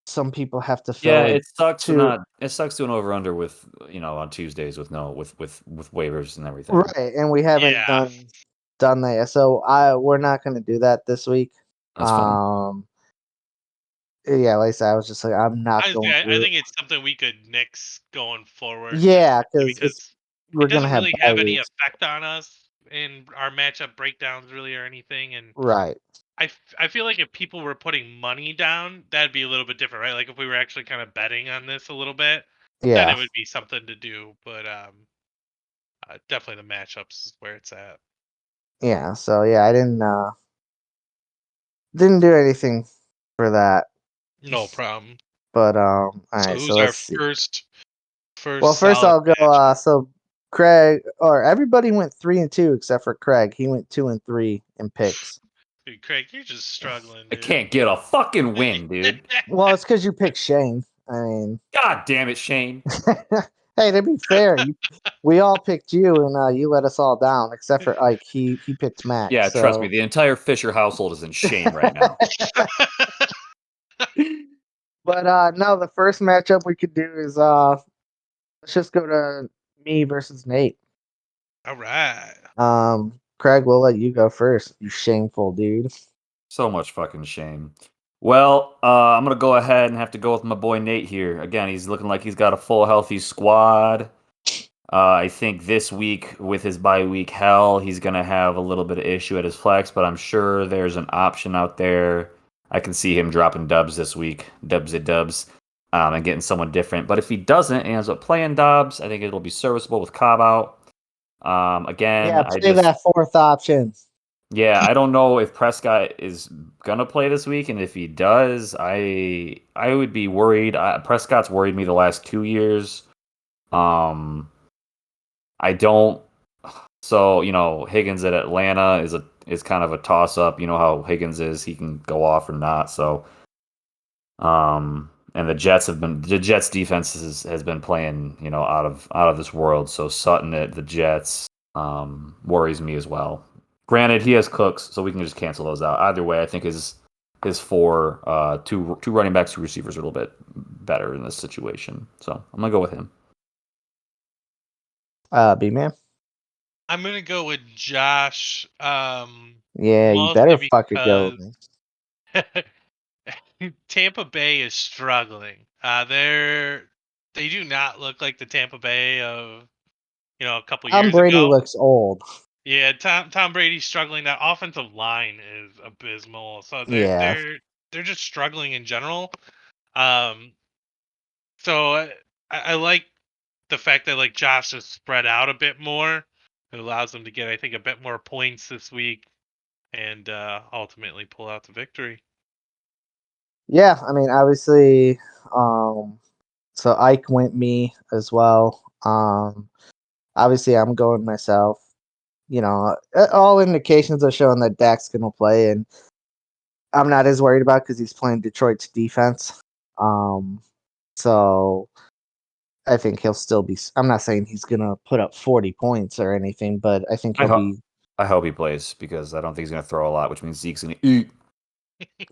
Speaker 3: some people have to fill
Speaker 2: Yeah,
Speaker 3: like
Speaker 2: it sucks to
Speaker 3: two.
Speaker 2: not. It sucks to an over under with on Tuesdays with no with waivers and everything.
Speaker 3: Right, and we haven't
Speaker 1: Yeah.
Speaker 3: done that yet. So we're not gonna do that this week.
Speaker 2: That's fine.
Speaker 3: Yeah, like I said, I was just like, I'm not going
Speaker 1: I
Speaker 3: through it.
Speaker 1: think it's something we could nix going forward, just
Speaker 3: Yeah, because
Speaker 1: because
Speaker 3: we're
Speaker 1: it
Speaker 3: gonna
Speaker 1: doesn't
Speaker 3: have
Speaker 1: really
Speaker 3: bye
Speaker 1: have any
Speaker 3: weeks.
Speaker 1: effect on us in our matchup breakdowns, really, or anything. And
Speaker 3: Right.
Speaker 1: I feel like if people were putting money down, that'd be a little bit different, right? Like if we were actually kind of betting on this a little bit, then
Speaker 3: Yeah.
Speaker 1: it would be something to do. But definitely the matchups is where it's at.
Speaker 3: Yeah. So yeah, I didn't do anything for that.
Speaker 1: No problem.
Speaker 3: But all
Speaker 1: So
Speaker 3: right, so
Speaker 1: who's our
Speaker 3: let's see.
Speaker 1: first
Speaker 3: Well, first
Speaker 1: solid
Speaker 3: I'll go.
Speaker 1: matchup?
Speaker 3: So Craig, or everybody went 3-2 except for Craig. He went 2-3 in picks.
Speaker 1: Dude, Craig, you're just struggling,
Speaker 2: I
Speaker 1: dude.
Speaker 2: can't get a fucking win, dude.
Speaker 3: Well, it's because you picked Shane. I mean,
Speaker 2: God damn it, Shane.
Speaker 3: hey, to be fair, we all picked you, and you let us all down except for Ike. He picked Max.
Speaker 2: Yeah, trust me,
Speaker 3: So,
Speaker 2: the entire Fisher household is in shame right now.
Speaker 3: but no, the first matchup we could do is let's just go to me versus Nate.
Speaker 1: All right.
Speaker 3: Craig, we'll let you go first. You shameful dude.
Speaker 2: So much fucking shame. Well, I'm gonna go ahead and have to go with my boy Nate here. Again, he's looking like he's got a full healthy squad. I think this week with his bye week hell, he's gonna have a little bit of issue at his flex, but I'm sure there's an option out there. I can see him dropping dubs this week, dubs at dubs, and getting someone different. But if he doesn't and ends up playing Dobbs, I think it'll be serviceable with Cobb out. Again,
Speaker 3: Yeah, play that fourth option.
Speaker 2: yeah, I don't know if Prescott is gonna play this week, and if he does, I would be worried. Prescott's worried me the last 2 years. Um, I don't. So Higgins at Atlanta is kind of a toss up. You know how Higgins is; he can go off or not. So, and the Jets defense has been playing out of this world. So Sutton at the Jets worries me as well. Granted, he has Cooks, so we can just cancel those out. Either way, I think his four two running backs, two receivers are a little bit better in this situation. So I'm gonna go with him.
Speaker 3: B man.
Speaker 1: I'm gonna go with Josh.
Speaker 3: Yeah, you better
Speaker 1: Mostly
Speaker 3: fucking go with
Speaker 1: because
Speaker 3: me.
Speaker 1: Tampa Bay is struggling. They do not look like the Tampa Bay of a couple
Speaker 3: Tom
Speaker 1: years
Speaker 3: Brady
Speaker 1: ago.
Speaker 3: looks old.
Speaker 1: Yeah, Tom Brady's struggling. That offensive line is abysmal. So
Speaker 3: Yeah.
Speaker 1: they're just struggling in general. Um, so I like the fact that like Josh is spread out a bit more. It allows them to get, I think, a bit more points this week and ultimately pull out the victory.
Speaker 3: Yeah, I mean, obviously, so Ike went me as well. Obviously, I'm going myself. All indications are showing that Dak's going to play, and I'm not as worried about because he's playing Detroit's defense. Um, so I think he'll still be. I'm not saying he's going to put up 40 points or anything, but I think
Speaker 2: I
Speaker 3: he'll
Speaker 2: hope
Speaker 3: be.
Speaker 2: I hope he plays because I don't think he's gonna throw a lot, which means Zeke's gonna eat.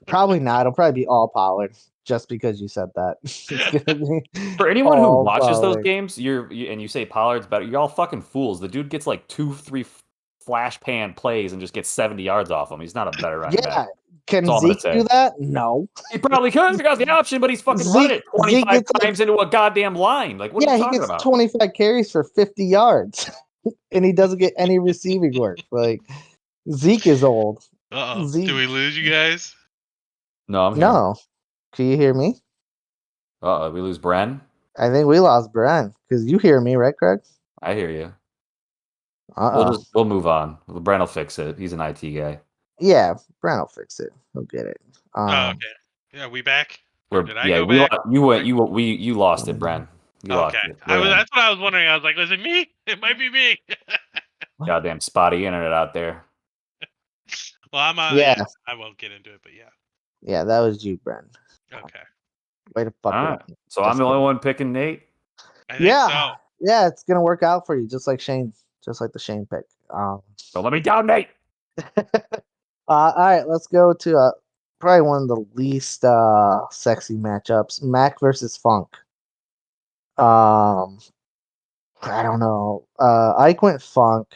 Speaker 3: Probably not. It'll probably be all Pollard, just because you said that. It's gonna be
Speaker 2: For anyone who
Speaker 3: all
Speaker 2: watches those
Speaker 3: Pollard.
Speaker 2: games, and you say Pollard's better, you're all fucking fools. The dude gets like 2, 3 flash pan plays and just gets 70 yards off him. He's not a better running back.
Speaker 3: Can
Speaker 2: That's all I'm gonna
Speaker 3: Zeke do
Speaker 2: say.
Speaker 3: that? No.
Speaker 2: He probably could if he got the option, but he's fucking running it
Speaker 3: Zeke
Speaker 2: 25
Speaker 3: gets
Speaker 2: times into a goddamn line. Like, what are
Speaker 3: yeah,
Speaker 2: you
Speaker 3: he
Speaker 2: talking
Speaker 3: gets
Speaker 2: about?
Speaker 3: 25 carries for 50 yards, and he doesn't get any receiving work. Like Zeke is old.
Speaker 1: Uh-oh.
Speaker 3: Zeke,
Speaker 1: Do we lose you guys?
Speaker 2: No, I'm here.
Speaker 3: no. Can you hear me?
Speaker 2: We lose Bren.
Speaker 3: I think we lost Brian because you hear me, right, Craig?
Speaker 2: I hear you.
Speaker 3: Uh-oh.
Speaker 2: We'll move on. Bren will fix it. He's an IT guy.
Speaker 3: Yeah, Brian will fix it. He'll get it.
Speaker 1: Oh, okay. Yeah, we back? Or did I
Speaker 2: Yeah,
Speaker 1: go back?
Speaker 2: you lost it, Bren. You lost
Speaker 1: Okay.
Speaker 2: it. We're in.
Speaker 1: That's what I was wondering. I was like, was it me? It might be me.
Speaker 2: Goddamn spotty internet out there.
Speaker 1: Well, I'm
Speaker 3: Yeah.
Speaker 1: I won't get into it, but yeah.
Speaker 3: Yeah, that was you, Brian.
Speaker 1: Okay.
Speaker 3: Way to fuck
Speaker 2: All
Speaker 3: it
Speaker 2: right.
Speaker 3: up.
Speaker 2: So I'm
Speaker 3: Just
Speaker 2: the only
Speaker 3: kidding.
Speaker 2: one picking Nate.
Speaker 1: I think so.
Speaker 3: Yeah, it's gonna work out for you, just like Shane, just like the Shane pick.
Speaker 2: Don't let me down, Nate.
Speaker 3: All right, let's go to probably one of the least sexy matchups: Mac versus Funk. I don't know. Ike went Funk.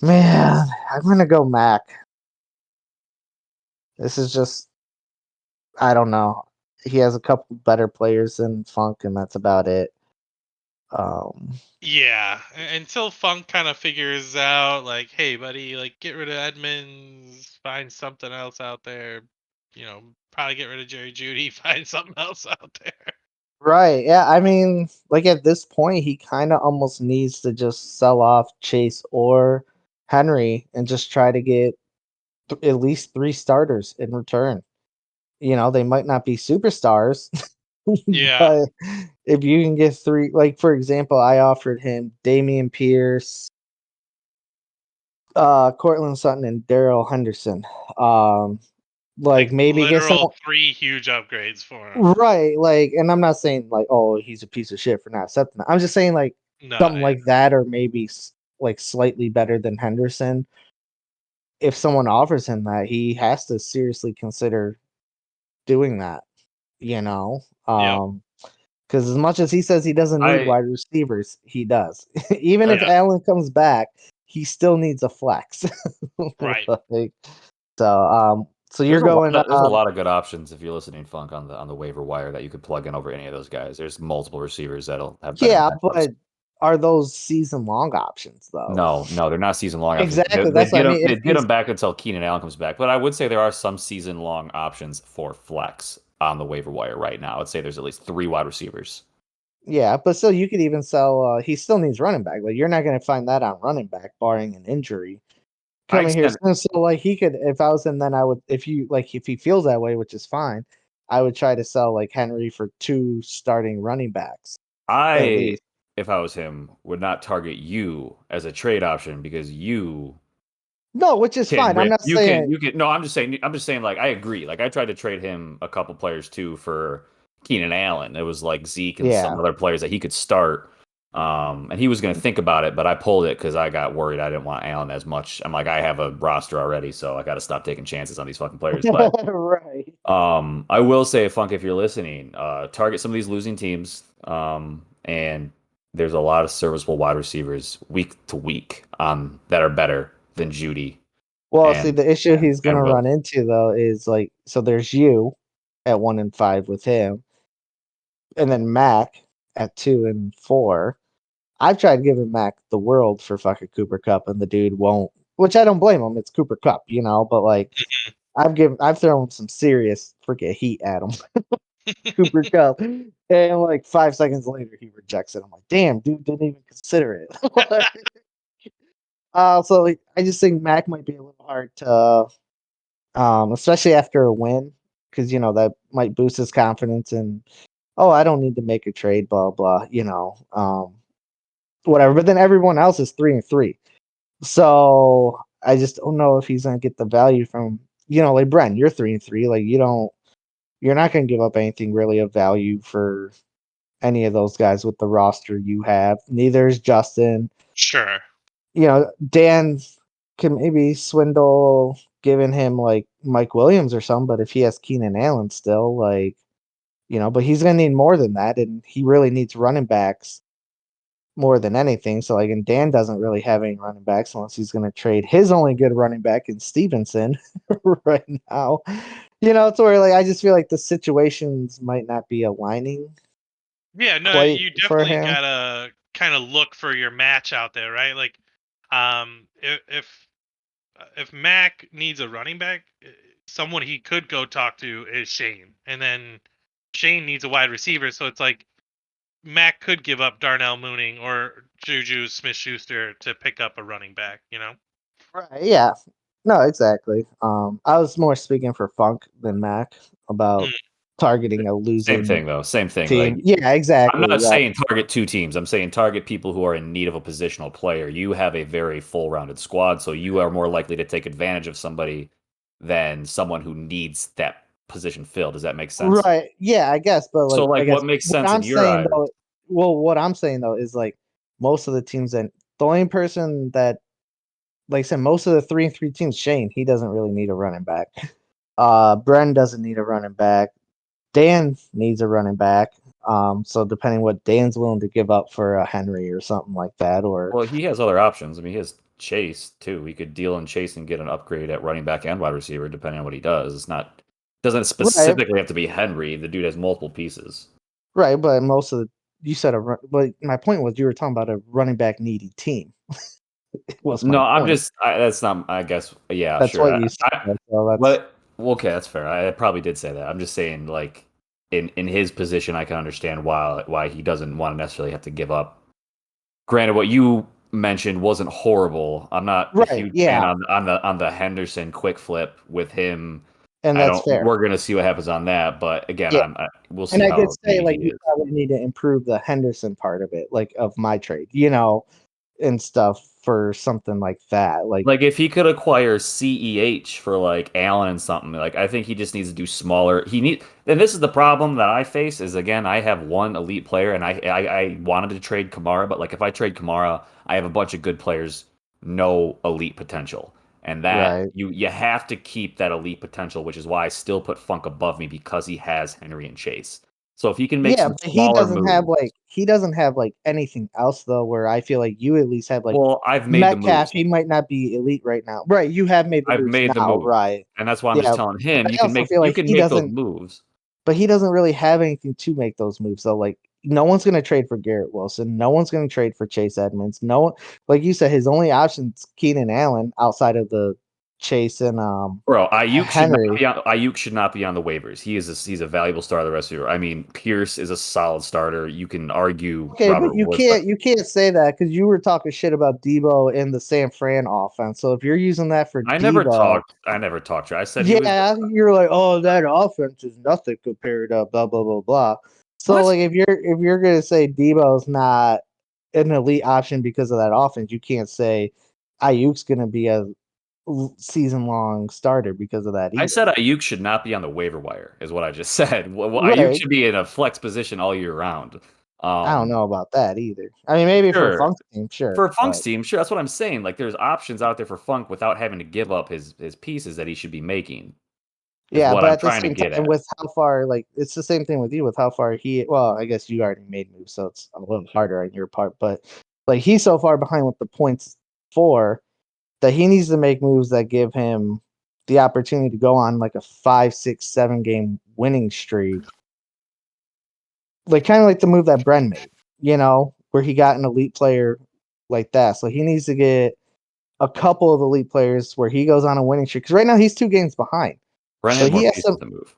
Speaker 3: Man, I'm gonna go Mac. This is just I don't know. He has a couple better players than Funk, and that's about it.
Speaker 1: Yeah. Until Funk kind of figures out, like, hey, buddy, like, get rid of Edmonds, find something else out there. Probably get rid of Jerry Judy, find something else out there.
Speaker 3: Right. Yeah. I mean, like at this point, he kind of almost needs to just sell off Chase or Henry and just try to get at least 3 starters in return. They might not be superstars,
Speaker 1: Yeah.
Speaker 3: but if you can get 3, like for example, I offered him Damian Pierce, Cortland Sutton, and Daryl Henderson. Like maybe get
Speaker 1: literal
Speaker 3: some
Speaker 1: 3 huge upgrades for him.
Speaker 3: right, like, and I'm not saying like, oh, he's a piece of shit for not accepting that. I'm just saying like
Speaker 1: No,
Speaker 3: something
Speaker 1: yeah.
Speaker 3: like that, or maybe like slightly better than Henderson. If someone offers him that, he has to seriously consider doing that. You know,
Speaker 1: Yep.
Speaker 3: Because as much as he says he doesn't need
Speaker 2: I
Speaker 3: wide receivers, he does. Even if
Speaker 1: Yeah.
Speaker 3: Allen comes back, he still needs a flex.
Speaker 1: Right.
Speaker 3: Like, so you're going.
Speaker 2: There's a lot of good options if you're listening, Funk, on the waiver wire that you could plug in over any of those guys. There's multiple receivers that'll have better
Speaker 3: Yeah,
Speaker 2: matchups.
Speaker 3: but are those season long options though?
Speaker 2: No, they're not season long options.
Speaker 3: Exactly. That's what I mean.
Speaker 2: They
Speaker 3: If
Speaker 2: get
Speaker 3: he's
Speaker 2: them back until Keenan Allen comes back. But I would say there are some season long options for flex on the waiver wire right now. I'd say there's at least 3 wide receivers.
Speaker 3: yeah, but still, you could even sell. He still needs running back. Like you're not going to find that on running back, barring an injury
Speaker 2: I
Speaker 3: coming here
Speaker 2: extend,
Speaker 3: soon. So like he could, if I was him, then I would. If you like, if he feels that way, which is fine, I would try to sell like Henry for 2 starting running backs at
Speaker 2: I,
Speaker 3: least.
Speaker 2: if I was him, would not target you as a trade option because you
Speaker 3: No, which is
Speaker 2: can
Speaker 3: fine. I'm
Speaker 2: rip.
Speaker 3: not saying.
Speaker 2: You can. No, I'm just saying. Like, I agree. Like, I tried to trade him a couple players too for Keenan Allen. It was like Zeke and
Speaker 3: Yeah.
Speaker 2: some other players that he could start. And he was going to think about it, but I pulled it because I got worried. I didn't want Allen as much. I'm like, I have a roster already, so I got to stop taking chances on these fucking players. But
Speaker 3: Right.
Speaker 2: I will say, Funk, if you're listening, target some of these losing teams. And there's a lot of serviceable wide receivers week to week that are better than Judy
Speaker 3: Well, see,
Speaker 2: and
Speaker 3: the issue he's going to
Speaker 2: and
Speaker 3: run
Speaker 2: Will.
Speaker 3: into though is like, so there's you at 1 and 5 with him, and then Mac at 2 and 4. I've tried giving Mac the world for fucking Cooper Cup, and the dude won't. Which I don't blame him. It's Cooper Cup, but like I've thrown some serious freaking heat at him, Cooper Cup, and like 5 seconds later he rejects it. I'm like, damn, dude didn't even consider it. So like, I just think Mac might be a little hard to, especially after a win, because that might boost his confidence and oh, I don't need to make a trade, blah blah, whatever. But then everyone else is 3 and 3. So I just don't know if he's gonna get the value from like Brent, you're 3 and 3. Like you're not gonna give up anything really of value for any of those guys with the roster you have. Neither is Justin.
Speaker 1: Sure.
Speaker 3: Dan can maybe swindle giving him like Mike Williams or something, but if he has Keenan Allen still, like but he's gonna need more than that, and he really needs running backs more than anything. So like, and Dan doesn't really have any running backs unless he's going to trade his only good running back in Stevenson right now. It's where like I just feel like the situations might not be aligning
Speaker 1: Yeah, no,
Speaker 3: quite
Speaker 1: you
Speaker 3: for
Speaker 1: definitely
Speaker 3: him.
Speaker 1: gotta kind of look for your match out there, right? Like, if Mac needs a running back, someone he could go talk to is Shane, and then Shane needs a wide receiver. So it's like Mac could give up Darnell Mooning or Juju Smith-Schuster to pick up a running back.
Speaker 3: Right. Yeah. No, exactly. I was more speaking for Funk than Mac about
Speaker 1: Mm.
Speaker 3: targeting a
Speaker 2: Same
Speaker 3: losing
Speaker 2: thing though. Same thing.
Speaker 3: team.
Speaker 2: Like
Speaker 3: Yeah,
Speaker 2: I'm
Speaker 3: exactly.
Speaker 2: not
Speaker 3: Right.
Speaker 2: saying target two teams. I'm saying target people who are in need of a positional player. You have a very full-rounded squad, so you are more likely to take advantage of somebody than someone who needs that position filled. Does that make sense?
Speaker 3: Right. Yeah, I guess, but
Speaker 2: So,
Speaker 3: like I
Speaker 2: like,
Speaker 3: guess
Speaker 2: what makes
Speaker 3: what
Speaker 2: sense in
Speaker 3: I'm
Speaker 2: your
Speaker 3: saying
Speaker 2: eyes?
Speaker 3: though, well, what I'm saying though is like most of the teams that the only person that like I said, most of the 3-3 teams, Shane, he doesn't really need a running back. Bren doesn't need a running back. Dan needs a running back. So depending what Dan's willing to give up for a Henry or something like that, or
Speaker 2: Well, he has other options. I mean, he has Chase too. He could deal in Chase and get an upgrade at running back and wide receiver, depending on what he does. It's not doesn't
Speaker 3: right,
Speaker 2: specifically have to be Henry. The dude has multiple pieces.
Speaker 3: right. But most of the you said but my point was you were talking about a running back needy team. Was my
Speaker 2: No, I'm
Speaker 3: point.
Speaker 2: just that's not. I guess yeah,
Speaker 3: That's
Speaker 2: sure.
Speaker 3: what you said. So that's
Speaker 2: But well, okay, that's fair. I probably did say that. I'm just saying, like in his position, I can understand why he doesn't want to necessarily have to give up. Granted, what you mentioned wasn't horrible. I'm not a
Speaker 3: right.
Speaker 2: huge fan
Speaker 3: Yeah,
Speaker 2: on the Henderson quick flip with him.
Speaker 3: and
Speaker 2: I
Speaker 3: that's
Speaker 2: don't.
Speaker 3: fair.
Speaker 2: We're gonna see what happens on that. But again,
Speaker 3: Yeah.
Speaker 2: we'll
Speaker 3: And
Speaker 2: see
Speaker 3: I did
Speaker 2: how
Speaker 3: say
Speaker 2: needy he
Speaker 3: like you
Speaker 2: is.
Speaker 3: probably need to improve the Henderson part of it, like of my trade, and stuff for something like that. Like
Speaker 2: Like if he could acquire CEH for like Allen and something, like I think he just needs to do smaller. And this is the problem that I face is again I have one elite player and I wanted to trade Kamara, but like if I trade Kamara, I have a bunch of good players, no elite potential, and that
Speaker 3: right.
Speaker 2: you have to keep that elite potential, which is why I still put Funk above me because he has Henry and Chase. So if he can make
Speaker 3: Yeah,
Speaker 2: some
Speaker 3: but
Speaker 2: smaller moves,
Speaker 3: he doesn't have like anything else though where I feel like you at least have like
Speaker 2: well, I've made the
Speaker 3: Metcalf,
Speaker 2: moves.
Speaker 3: he might not be elite right now. Right, you have made the
Speaker 2: I've
Speaker 3: moves
Speaker 2: made the
Speaker 3: now,
Speaker 2: moves,
Speaker 3: right.
Speaker 2: and that's why I'm just
Speaker 3: Yeah,
Speaker 2: telling
Speaker 3: but
Speaker 2: him
Speaker 3: I also feel
Speaker 2: you
Speaker 3: like
Speaker 2: can make those moves.
Speaker 3: he doesn't really have anything to make those moves though. Like no one's gonna trade for Garrett Wilson. No one's gonna trade for Chase Edmonds. No one, like you said, his only options Keenan Allen outside of the Chase and
Speaker 2: Bro,
Speaker 3: Henry.
Speaker 2: Ayuk should not be on the waivers. He's a valuable starter the rest of the year. I mean, Pierce is a solid starter. You can argue
Speaker 3: Okay, but
Speaker 2: Robert Woods, but
Speaker 3: you can't say that because you were talking shit about Debo in the San Fran offense. So if you're using that for Debo,
Speaker 2: I never talked to. I said he was
Speaker 3: yeah, you're like, oh, that offense is nothing compared to blah blah blah blah. So
Speaker 2: what?
Speaker 3: like if you're gonna say Debo's not an elite option because of that offense, you can't say Ayuk's gonna be a season long starter because of that
Speaker 2: I
Speaker 3: either.
Speaker 2: said Ayuk should not be on the waiver wire, is what I just said. Well, Ayuk
Speaker 3: Right.
Speaker 2: should be in a flex position all year round.
Speaker 3: I don't
Speaker 2: Um,
Speaker 3: know about that either. I mean, maybe for
Speaker 2: sure.
Speaker 3: Funk's team, sure,
Speaker 2: For Funk's
Speaker 3: but
Speaker 2: team, sure, that's what I'm saying. Like there's options out there for Funk without having to give up his pieces that he should be making, is
Speaker 3: yeah,
Speaker 2: what
Speaker 3: but
Speaker 2: I'm
Speaker 3: at the
Speaker 2: trying to
Speaker 3: same
Speaker 2: get
Speaker 3: time,
Speaker 2: at.
Speaker 3: with how far, like, it's the same thing with you with how far well, I guess you already made moves, so it's a little harder on your part, but like he's so far behind with the points for that he needs to make moves that give him the opportunity to go on like a 5, 6, 7 game winning streak, like kind of like the move that Bren made, where he got an elite player like that. So he needs to get a couple of elite players where he goes on a winning streak because right now he's 2 games behind.
Speaker 2: Brent
Speaker 3: So
Speaker 2: has
Speaker 3: he
Speaker 2: more
Speaker 3: has
Speaker 2: pieces
Speaker 3: to,
Speaker 2: to move.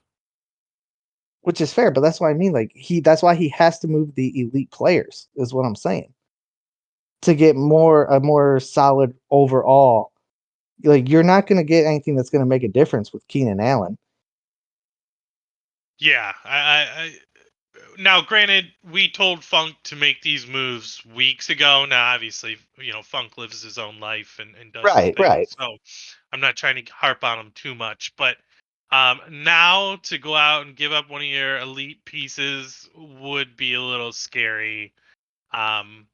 Speaker 3: which is fair, but that's what I mean. Like that's why he has to move the elite players, is what I'm saying, to get a more solid overall. Like you're not going to get anything that's going to make a difference with Keenan Allen.
Speaker 1: Yeah, now granted, we told Funk to make these moves weeks ago. Now, obviously, Funk lives his own life and does his
Speaker 3: Right,
Speaker 1: thing,
Speaker 3: right.
Speaker 1: so I'm not trying to harp on him too much. But now to go out and give up one of your elite pieces would be a little scary. Um,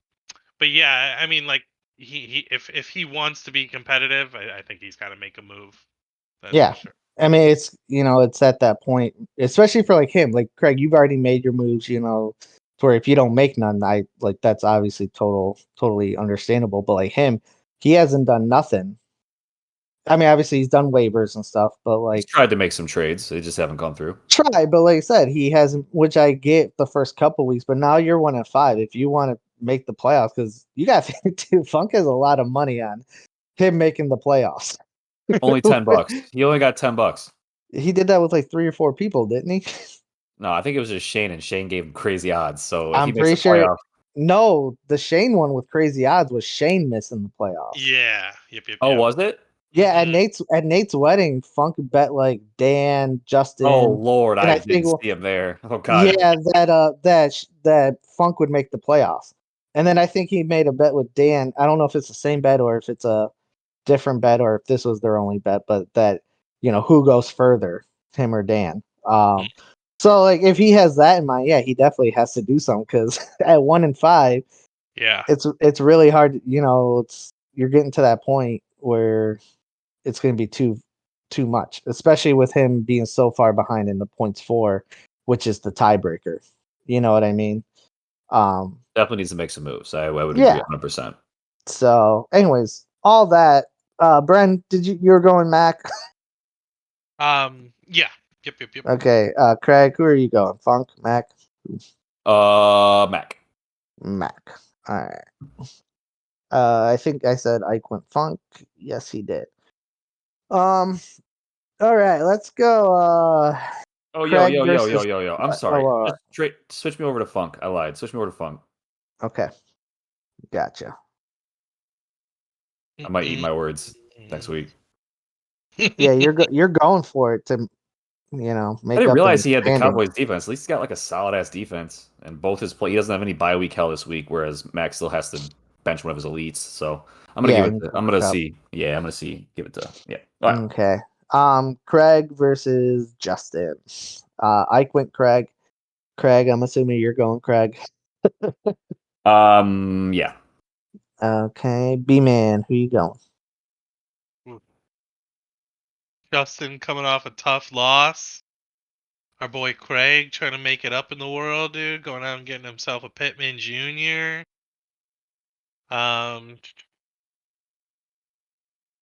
Speaker 1: but yeah, I mean, like he if he wants to be competitive, I think he's got to make a move. That's for
Speaker 3: Yeah.
Speaker 1: sure.
Speaker 3: I mean, it's it's at that point, especially for like him. Like Craig, you've already made your moves, where if you don't make none, I like that's obviously totally understandable. But like him, he hasn't done nothing. I mean, obviously he's done waivers and stuff, but
Speaker 2: He's
Speaker 3: like
Speaker 2: tried to make some trades. They just haven't gone through.
Speaker 3: try. But like I said, he hasn't. Which I get the first couple weeks, but now you're 1-5. If you want to make the playoffs, because you got to think too, Funk has a lot of money on him making the playoffs.
Speaker 2: Only $10. He only got $10.
Speaker 3: He did that with like 3 or 4 people, didn't he?
Speaker 2: No, I think it was just Shane, and Shane gave him crazy odds. So if he
Speaker 3: I'm
Speaker 2: makes
Speaker 3: pretty
Speaker 2: the
Speaker 3: sure.
Speaker 2: playoff,
Speaker 3: No, the Shane one with crazy odds was Shane missing the playoffs.
Speaker 1: Yeah. Yep.
Speaker 2: oh, was it?
Speaker 3: Yeah, at
Speaker 1: Mhm.
Speaker 3: Nate's wedding, Funk bet like Dan, Justin,
Speaker 2: Oh Lord,
Speaker 3: and
Speaker 2: I
Speaker 3: I think
Speaker 2: didn't see him there. Oh God,
Speaker 3: yeah that Funk would make the playoffs. And then I think he made a bet with Dan. I don't know if it's the same bet or if it's a different bet or if this was their only bet, but that who goes further, him or Dan. So like if he has that in mind, yeah, he definitely has to do something because at 1-5,
Speaker 1: Yeah.
Speaker 3: it's really hard. It's you're getting to that point where it's going to be too much, especially with him being so far behind in the points for, which is the tiebreaker. You know what I mean?
Speaker 2: definitely needs to make some moves. I would agree
Speaker 3: Yeah.
Speaker 2: 100%.
Speaker 3: So, anyways, all that. Bren, you were going Mac?
Speaker 1: Yeah. Yep.
Speaker 3: Okay. Craig, who are you going? Funk, Mac,
Speaker 2: Mac.
Speaker 3: Mac. All right. I think I said Ike went Funk. Yes, he did. Um. All right. Let's go.
Speaker 2: Oh,
Speaker 3: Craig versus
Speaker 2: I'm
Speaker 3: what?
Speaker 2: sorry. Just switch me over to Funk. I lied. Switch me over to Funk.
Speaker 3: Okay. Gotcha.
Speaker 2: I might eat my words next week.
Speaker 3: Yeah, you're going for it to
Speaker 2: I
Speaker 3: make
Speaker 2: didn't
Speaker 3: up in
Speaker 2: realize
Speaker 3: the
Speaker 2: he had the
Speaker 3: standings.
Speaker 2: Cowboys defense. At least he's got like a solid ass defense, and both his play. He doesn't have any bye week hell this week, whereas Max still has to bench one of his elites. So I'm gonna give
Speaker 3: Yeah,
Speaker 2: it.
Speaker 3: and
Speaker 2: I'm gonna
Speaker 3: Cup.
Speaker 2: see. Yeah, I'm gonna see. Give it to. Yeah. All right.
Speaker 3: Okay. Craig versus Justin. Ike went Craig. Craig, I'm assuming you're going Craig.
Speaker 2: Yeah.
Speaker 3: Okay. B man, who you going?
Speaker 1: Justin coming off a tough loss. Our boy Craig trying to make it up in the world, dude. Going out and getting himself a Pittman Jr. Um,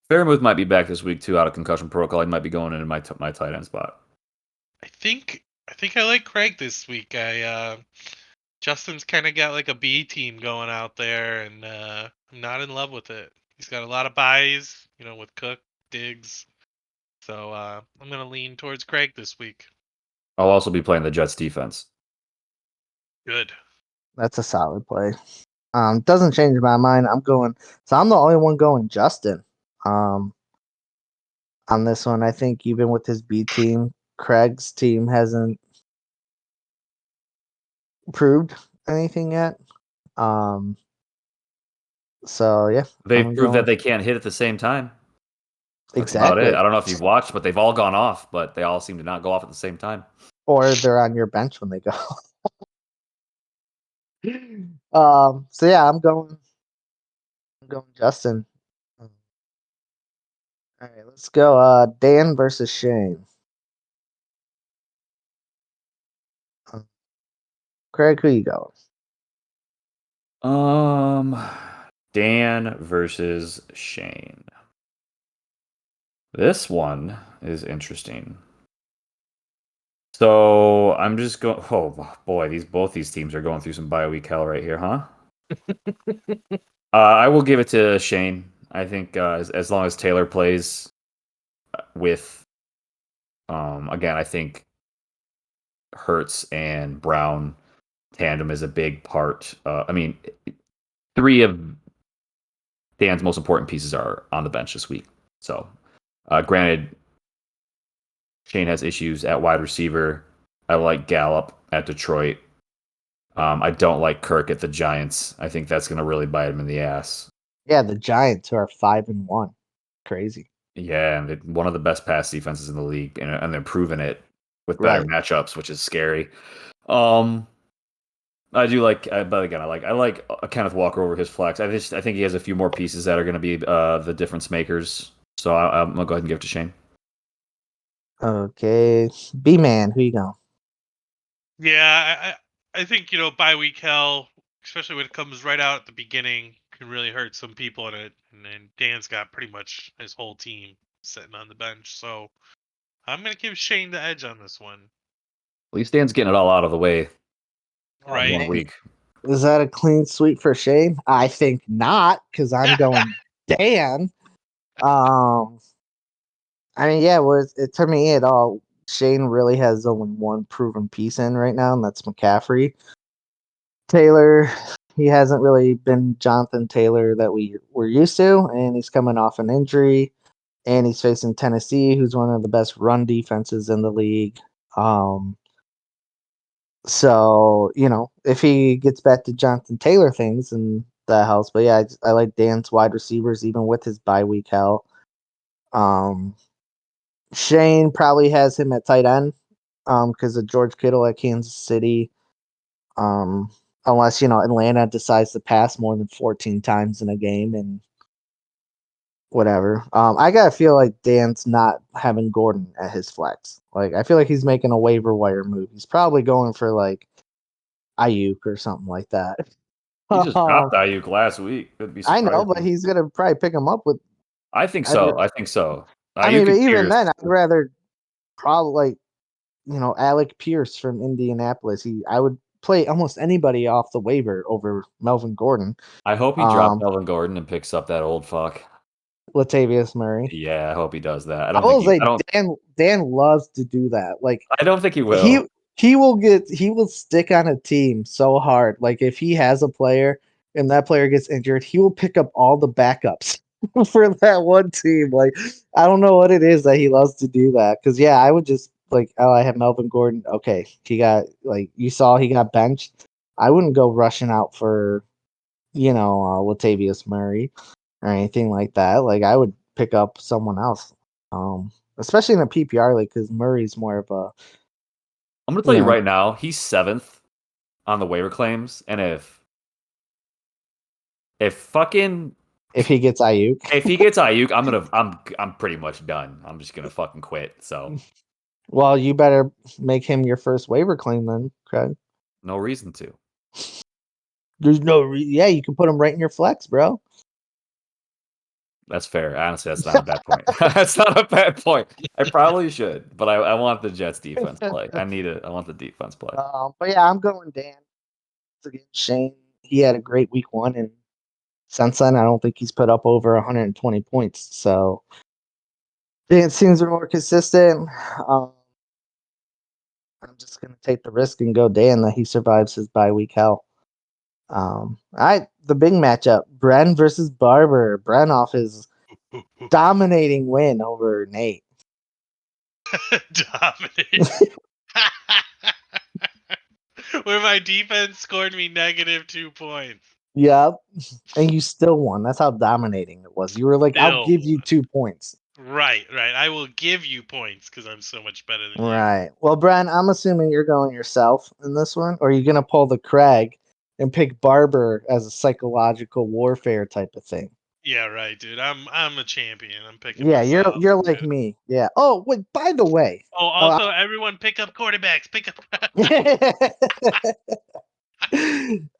Speaker 2: Fairmouth might be back this week too, out of concussion protocol. He might be going into my tight end spot.
Speaker 1: I think I like Craig this week. Justin's kind of got like a B team going out there, and I'm not in love with it. He's got a lot of buys, with Cook, Diggs. So I'm gonna lean towards Craig this week.
Speaker 2: I'll also be playing the Jets defense.
Speaker 1: Good.
Speaker 3: That's a solid play. Doesn't change my mind. I'm going. So I'm the only one going Justin. Um, on this one, I think even with his B team, Craig's team hasn't proved anything yet. Um, so yeah,
Speaker 2: They've
Speaker 3: I'm
Speaker 2: proved
Speaker 3: going
Speaker 2: that they can't hit at the same time. That's about it.
Speaker 3: exactly.
Speaker 2: I don't know if you've watched, but they've all gone off, but they all seem to not go off at the same time.
Speaker 3: Or they're on your bench when they go. So yeah, I'm going Justin. All right, let's go. Dan versus Shane. Uh, Craig, who you going?
Speaker 2: Dan versus Shane. This one is interesting. So I'm just going. Oh boy, both these teams are going through some bye week hell right here, huh? I will give it to Shane. I think as long as Taylor plays with, again, I think Hurts and Brown tandem is a big part. I mean, 3 of Dan's most important pieces are on the bench this week. So, granted, Shane has issues at wide receiver. I like Gallup at Detroit. I don't like Kirk at the Giants. I think that's going to really bite him in the ass.
Speaker 3: Yeah, the Giants who are 5-1. Crazy.
Speaker 2: Yeah, and one of the best pass defenses in the league, and they're proving it with better
Speaker 3: Right.
Speaker 2: matchups, which is scary. I do like, but again, I like Kenneth Walker over his flex. I think he has a few more pieces that are going to be the difference makers. So I'm gonna go ahead and give it to Shane.
Speaker 3: Okay. B man, who you going?
Speaker 1: Yeah, I think bye week hell, especially when it comes right out at the beginning, can really hurt some people in it. And then Dan's got pretty much his whole team sitting on the bench, so I'm gonna give Shane the edge on this one.
Speaker 2: At least Dan's getting it all out of the way
Speaker 1: Right.
Speaker 2: in 1 week.
Speaker 3: Is that a clean sweep for Shane? I think not, because I'm going Dan. I mean, yeah, to me, it all Shane really has only one proven piece in right now, and that's McCaffrey. Taylor, he hasn't really been Jonathan Taylor that we were used to, and he's coming off an injury, and he's facing Tennessee, who's one of the best run defenses in the league. So if he gets back to Jonathan Taylor things, and that helps. But yeah, I like Dan's wide receivers, even with his bye week hell. Shane probably has him at tight end, because of George Kittle at Kansas City. Unless Atlanta decides to pass more than 14 times in a game and whatever. I gotta feel like Dan's not having Gordon at his flex. Like I feel like he's making a waiver wire move. He's probably going for like Ayuk or something like that.
Speaker 2: He just dropped Ayuk last week. Could be
Speaker 3: I know,
Speaker 2: surprising.
Speaker 3: but he's gonna probably pick him up with.
Speaker 2: I think
Speaker 3: I'd
Speaker 2: so.
Speaker 3: ra-
Speaker 2: I think so.
Speaker 3: I mean,
Speaker 2: Ayuk
Speaker 3: but
Speaker 2: and
Speaker 3: even
Speaker 2: Pierce.
Speaker 3: then, I'd rather probably Alec Pierce from Indianapolis. I would play almost anybody off the waiver over Melvin Gordon.
Speaker 2: I hope he drops Melvin Gordon and picks up that old fuck.
Speaker 3: Latavius Murray.
Speaker 2: Yeah, I hope he does that.
Speaker 3: I will say Dan loves to do that. Like
Speaker 2: I don't think he
Speaker 3: he
Speaker 2: will.
Speaker 3: he will stick on a team so hard. Like if he has a player and that player gets injured, he will pick up all the backups for that one team. Like I don't know what it is that he loves to do that. Because yeah, I would just like, oh, I have Melvin Gordon. Okay, he got like you saw he got benched. I wouldn't go rushing out for Latavius Murray or anything like that. Like I would pick up someone else, especially in a PPR league because Murray's more of a.
Speaker 2: I'm gonna tell you right now, he's 7th on the waiver claims, and if
Speaker 3: he gets Ayuk,
Speaker 2: if he gets Ayuk, I'm pretty much done. I'm just gonna fucking quit. So,
Speaker 3: well, you better make him your first waiver claim then, Craig.
Speaker 2: no reason to.
Speaker 3: There's yeah, you can put him right in your flex, bro.
Speaker 2: That's fair. Honestly, that's not a bad point. That's not a bad point. I probably should, but I want the Jets defense play. I want the defense play.
Speaker 3: But yeah, I'm going Dan against Shane. He had a great week 1, and since then, I don't think he's put up over 120 points. So Dan seems more consistent. I'm just gonna take the risk and go Dan that he survives his bye week hell. All right, the big matchup: Bren versus Barber. Bren off his dominating win over Nate.
Speaker 1: Dominating. Where my defense scored me -2 points.
Speaker 3: Yep, and you still won. That's how dominating it was. You were like, "I'll give you 2 points."
Speaker 1: Right. I will give you points because I'm so much better than you.
Speaker 3: Right. Well, Bren, I'm assuming you're going yourself in this one, or are you gonna pull the Craig and pick Barber as a psychological warfare type of thing?
Speaker 1: Yeah, right, dude. I'm a champion. I'm picking.
Speaker 3: Yeah,
Speaker 1: myself,
Speaker 3: you're like me. Yeah. Oh, wait. By the way.
Speaker 1: Oh, also, everyone pick up quarterbacks. Pick up.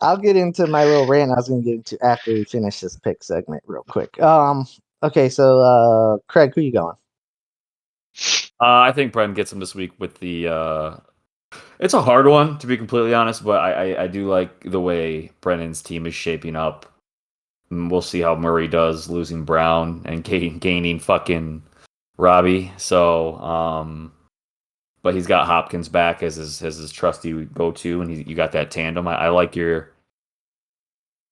Speaker 3: I'll get into my little rant I was going to get into after we finish this pick segment real quick. Okay, so Craig, who you going?
Speaker 2: I think Bren gets him this week with the. It's a hard one to be completely honest, but I do like the way Brennan's team is shaping up. We'll see how Murray does losing Brown and gaining fucking Robbie. So, but he's got Hopkins back as his trusty go-to, and you got that tandem. I like your.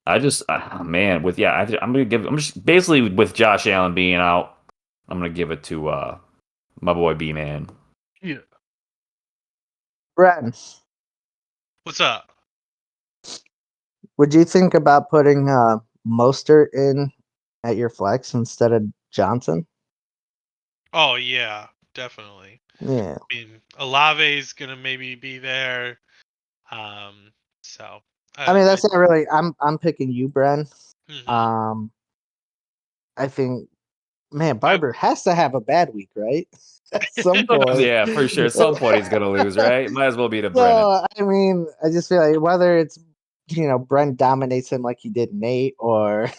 Speaker 2: I just man with I'm just basically with Josh Allen being out, I'm gonna give it to my boy B man.
Speaker 1: Yeah.
Speaker 3: Bren,
Speaker 1: What's up?
Speaker 3: would you think about putting Mostert in at your flex instead of Johnson?
Speaker 1: Oh yeah, definitely.
Speaker 3: Yeah.
Speaker 1: I mean, Olave's gonna maybe be there. So.
Speaker 3: I mean, that's not really. I'm picking you, Bren.
Speaker 1: Mhm.
Speaker 3: I think Man, Barber has to have a bad week, right? At some point.
Speaker 2: Yeah, for sure. At some point he's gonna lose, right? Might as well be the Brennan.
Speaker 3: So, I mean, I just feel like whether it's Brent dominates him like he did Nate, or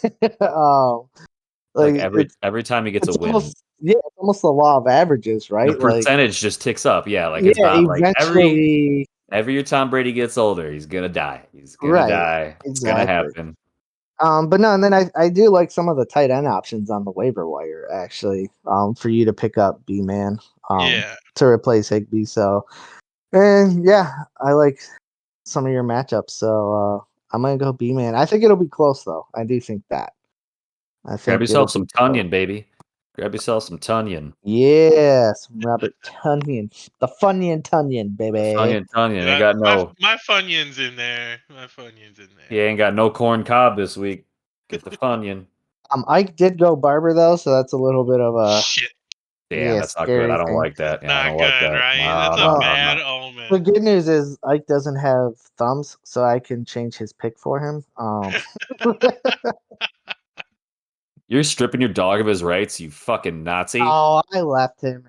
Speaker 2: Like
Speaker 3: it's
Speaker 2: every time he gets a win,
Speaker 3: almost it's almost the law of averages, right?
Speaker 2: the percentage just ticks up. Yeah, like it's
Speaker 3: Yeah,
Speaker 2: not like
Speaker 3: eventually,
Speaker 2: every year Tom Brady gets older, he's gonna die. He's gonna
Speaker 3: right?
Speaker 2: die. It's gonna
Speaker 3: Exactly.
Speaker 2: happen.
Speaker 3: But no, and then I do like some of the tight end options on the waiver wire actually. For you to pick up B man.
Speaker 1: Yeah.
Speaker 3: To replace Higby. So, and yeah, I like some of your matchups. So I'm gonna go B man. I think it'll be close though. I do think that. I
Speaker 2: Grab
Speaker 3: think
Speaker 2: yourself
Speaker 3: it'll
Speaker 2: some
Speaker 3: be close.
Speaker 2: Tunyon, baby. Grab yourself some Tunyon.
Speaker 3: Yeah, some Robert Tunyon, the Tunyon, baby.
Speaker 2: Tunyon. Ain't
Speaker 1: My,
Speaker 2: got
Speaker 1: my,
Speaker 2: no.
Speaker 1: my Funyun's in there. My Funyun's in there.
Speaker 2: He ain't got no corn cob this week. Get the Funyon.
Speaker 3: Ike did go Barber though, so that's a little bit of a
Speaker 1: Shit.
Speaker 2: Damn, that's not good.
Speaker 3: scary
Speaker 2: I don't
Speaker 3: thing.
Speaker 2: like that. Yeah, I
Speaker 1: Not
Speaker 2: don't
Speaker 1: good,
Speaker 2: like that.
Speaker 1: right?
Speaker 2: No,
Speaker 1: That's a
Speaker 2: no,
Speaker 3: Well,
Speaker 2: no,
Speaker 1: bad
Speaker 2: no.
Speaker 3: the
Speaker 1: omen.
Speaker 3: good news is Ike doesn't have thumbs, so I can change his pick for him.
Speaker 2: You're stripping your dog of his rights, you fucking Nazi.
Speaker 3: Oh, I left him.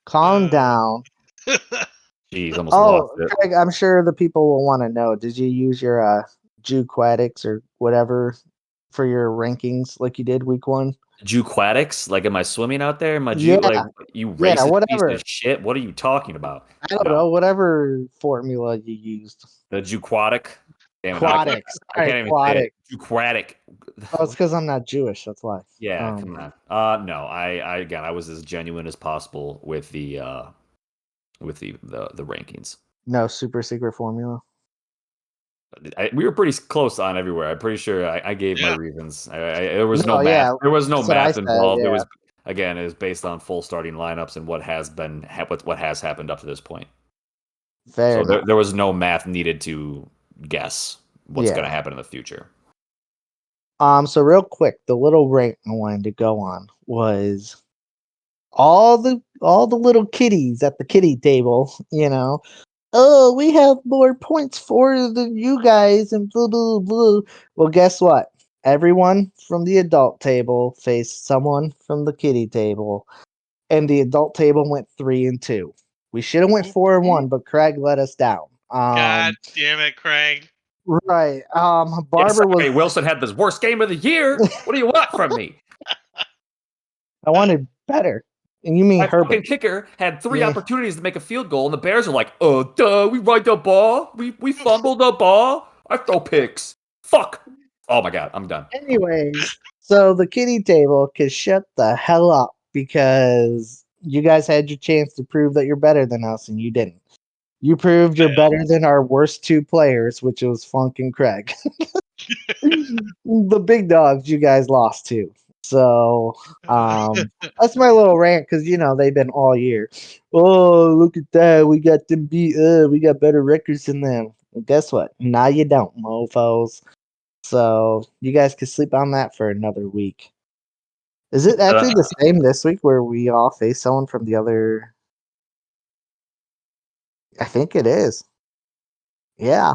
Speaker 3: Calm down.
Speaker 2: Jeez, almost lost
Speaker 3: Oh,
Speaker 2: it.
Speaker 3: Craig, I'm sure the people will want to know. Did you use your Juquatics or whatever for your rankings like you did week 1?
Speaker 2: Juquatics? Like, am I swimming out there? Am I
Speaker 3: Yeah,
Speaker 2: like you
Speaker 3: yeah,
Speaker 2: racist piece
Speaker 3: whatever.
Speaker 2: of shit? What are you talking about?
Speaker 3: I don't
Speaker 2: No,
Speaker 3: know, whatever formula you used.
Speaker 2: the Juquatic. Damn it, now
Speaker 3: Quadics.
Speaker 2: I
Speaker 3: All right,
Speaker 2: can't even say it.
Speaker 3: Quadic.
Speaker 2: Juquatic.
Speaker 3: Oh, it's because I'm not Jewish. That's why.
Speaker 2: Yeah, come on. No, I again, I was as genuine as possible with the rankings.
Speaker 3: No super secret formula.
Speaker 2: We were pretty close on everywhere. I'm pretty sure I gave my
Speaker 1: Yeah.
Speaker 2: reasons. There was no
Speaker 3: No,
Speaker 2: math.
Speaker 3: yeah,
Speaker 2: There was no
Speaker 3: that's what I
Speaker 2: math
Speaker 3: said.
Speaker 2: involved. It
Speaker 3: Yeah,
Speaker 2: was again, it was based on full starting lineups and what has happened up to this point.
Speaker 3: fair
Speaker 2: So
Speaker 3: enough.
Speaker 2: there was no math needed to guess what's going to
Speaker 3: Yeah.
Speaker 2: happen in the future.
Speaker 3: So real quick, the little rant I wanted to go on was all the little kitties at the kitty table. Oh, we have more points for than you guys, and blah blah blah. Well, guess what? Everyone from the adult table faced someone from the kitty table, and the adult table went 3-2. We should have went 4-1, but Craig let us down.
Speaker 1: God damn it, Craig.
Speaker 3: Right.
Speaker 2: Yeah,
Speaker 3: Barber was.
Speaker 2: sorry, Wilson had the worst game of the year. What do you want from me?
Speaker 3: I wanted better, and you mean
Speaker 2: My fucking
Speaker 3: Herbert?
Speaker 2: kicker had 3
Speaker 3: Yeah.
Speaker 2: opportunities to make a field goal, and the Bears are like, "Oh, duh, we ride the ball. We fumbled the ball. I throw picks. Fuck." Oh my god, I'm done.
Speaker 3: Anyways, so the kitty table could shut the hell up because you guys had your chance to prove that you're better than us, and you didn't. You proved you're better than our worst 2 players, which was Funk and Craig. The big dogs you guys lost to. So that's my little rant because they've been all year. Oh, look at that. We got them beat. We got better records than them. Well, guess what? Now you don't, mofos. So you guys can sleep on that for another week. Is it actually the same this week where we all face someone from the other? I think it is. Yeah.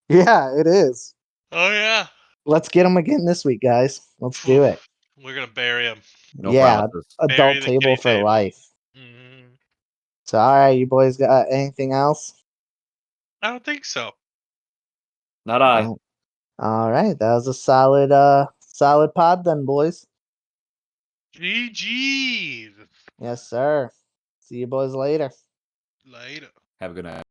Speaker 3: Yeah, it is.
Speaker 1: Oh yeah.
Speaker 3: Let's get them again this week, guys. Let's do it.
Speaker 1: We're gonna bury him.
Speaker 2: No
Speaker 3: Yeah,
Speaker 2: promises.
Speaker 1: Bury
Speaker 3: adult
Speaker 1: the
Speaker 3: table
Speaker 1: kitty
Speaker 3: for
Speaker 1: table.
Speaker 3: life.
Speaker 1: Mhm.
Speaker 3: So, all right, you boys got anything else?
Speaker 1: I don't think so.
Speaker 2: Not I.
Speaker 3: No. All right, that was a solid pod then, boys.
Speaker 1: GG's.
Speaker 3: Yes, sir. See you boys later.
Speaker 1: Later.
Speaker 2: Have a good night.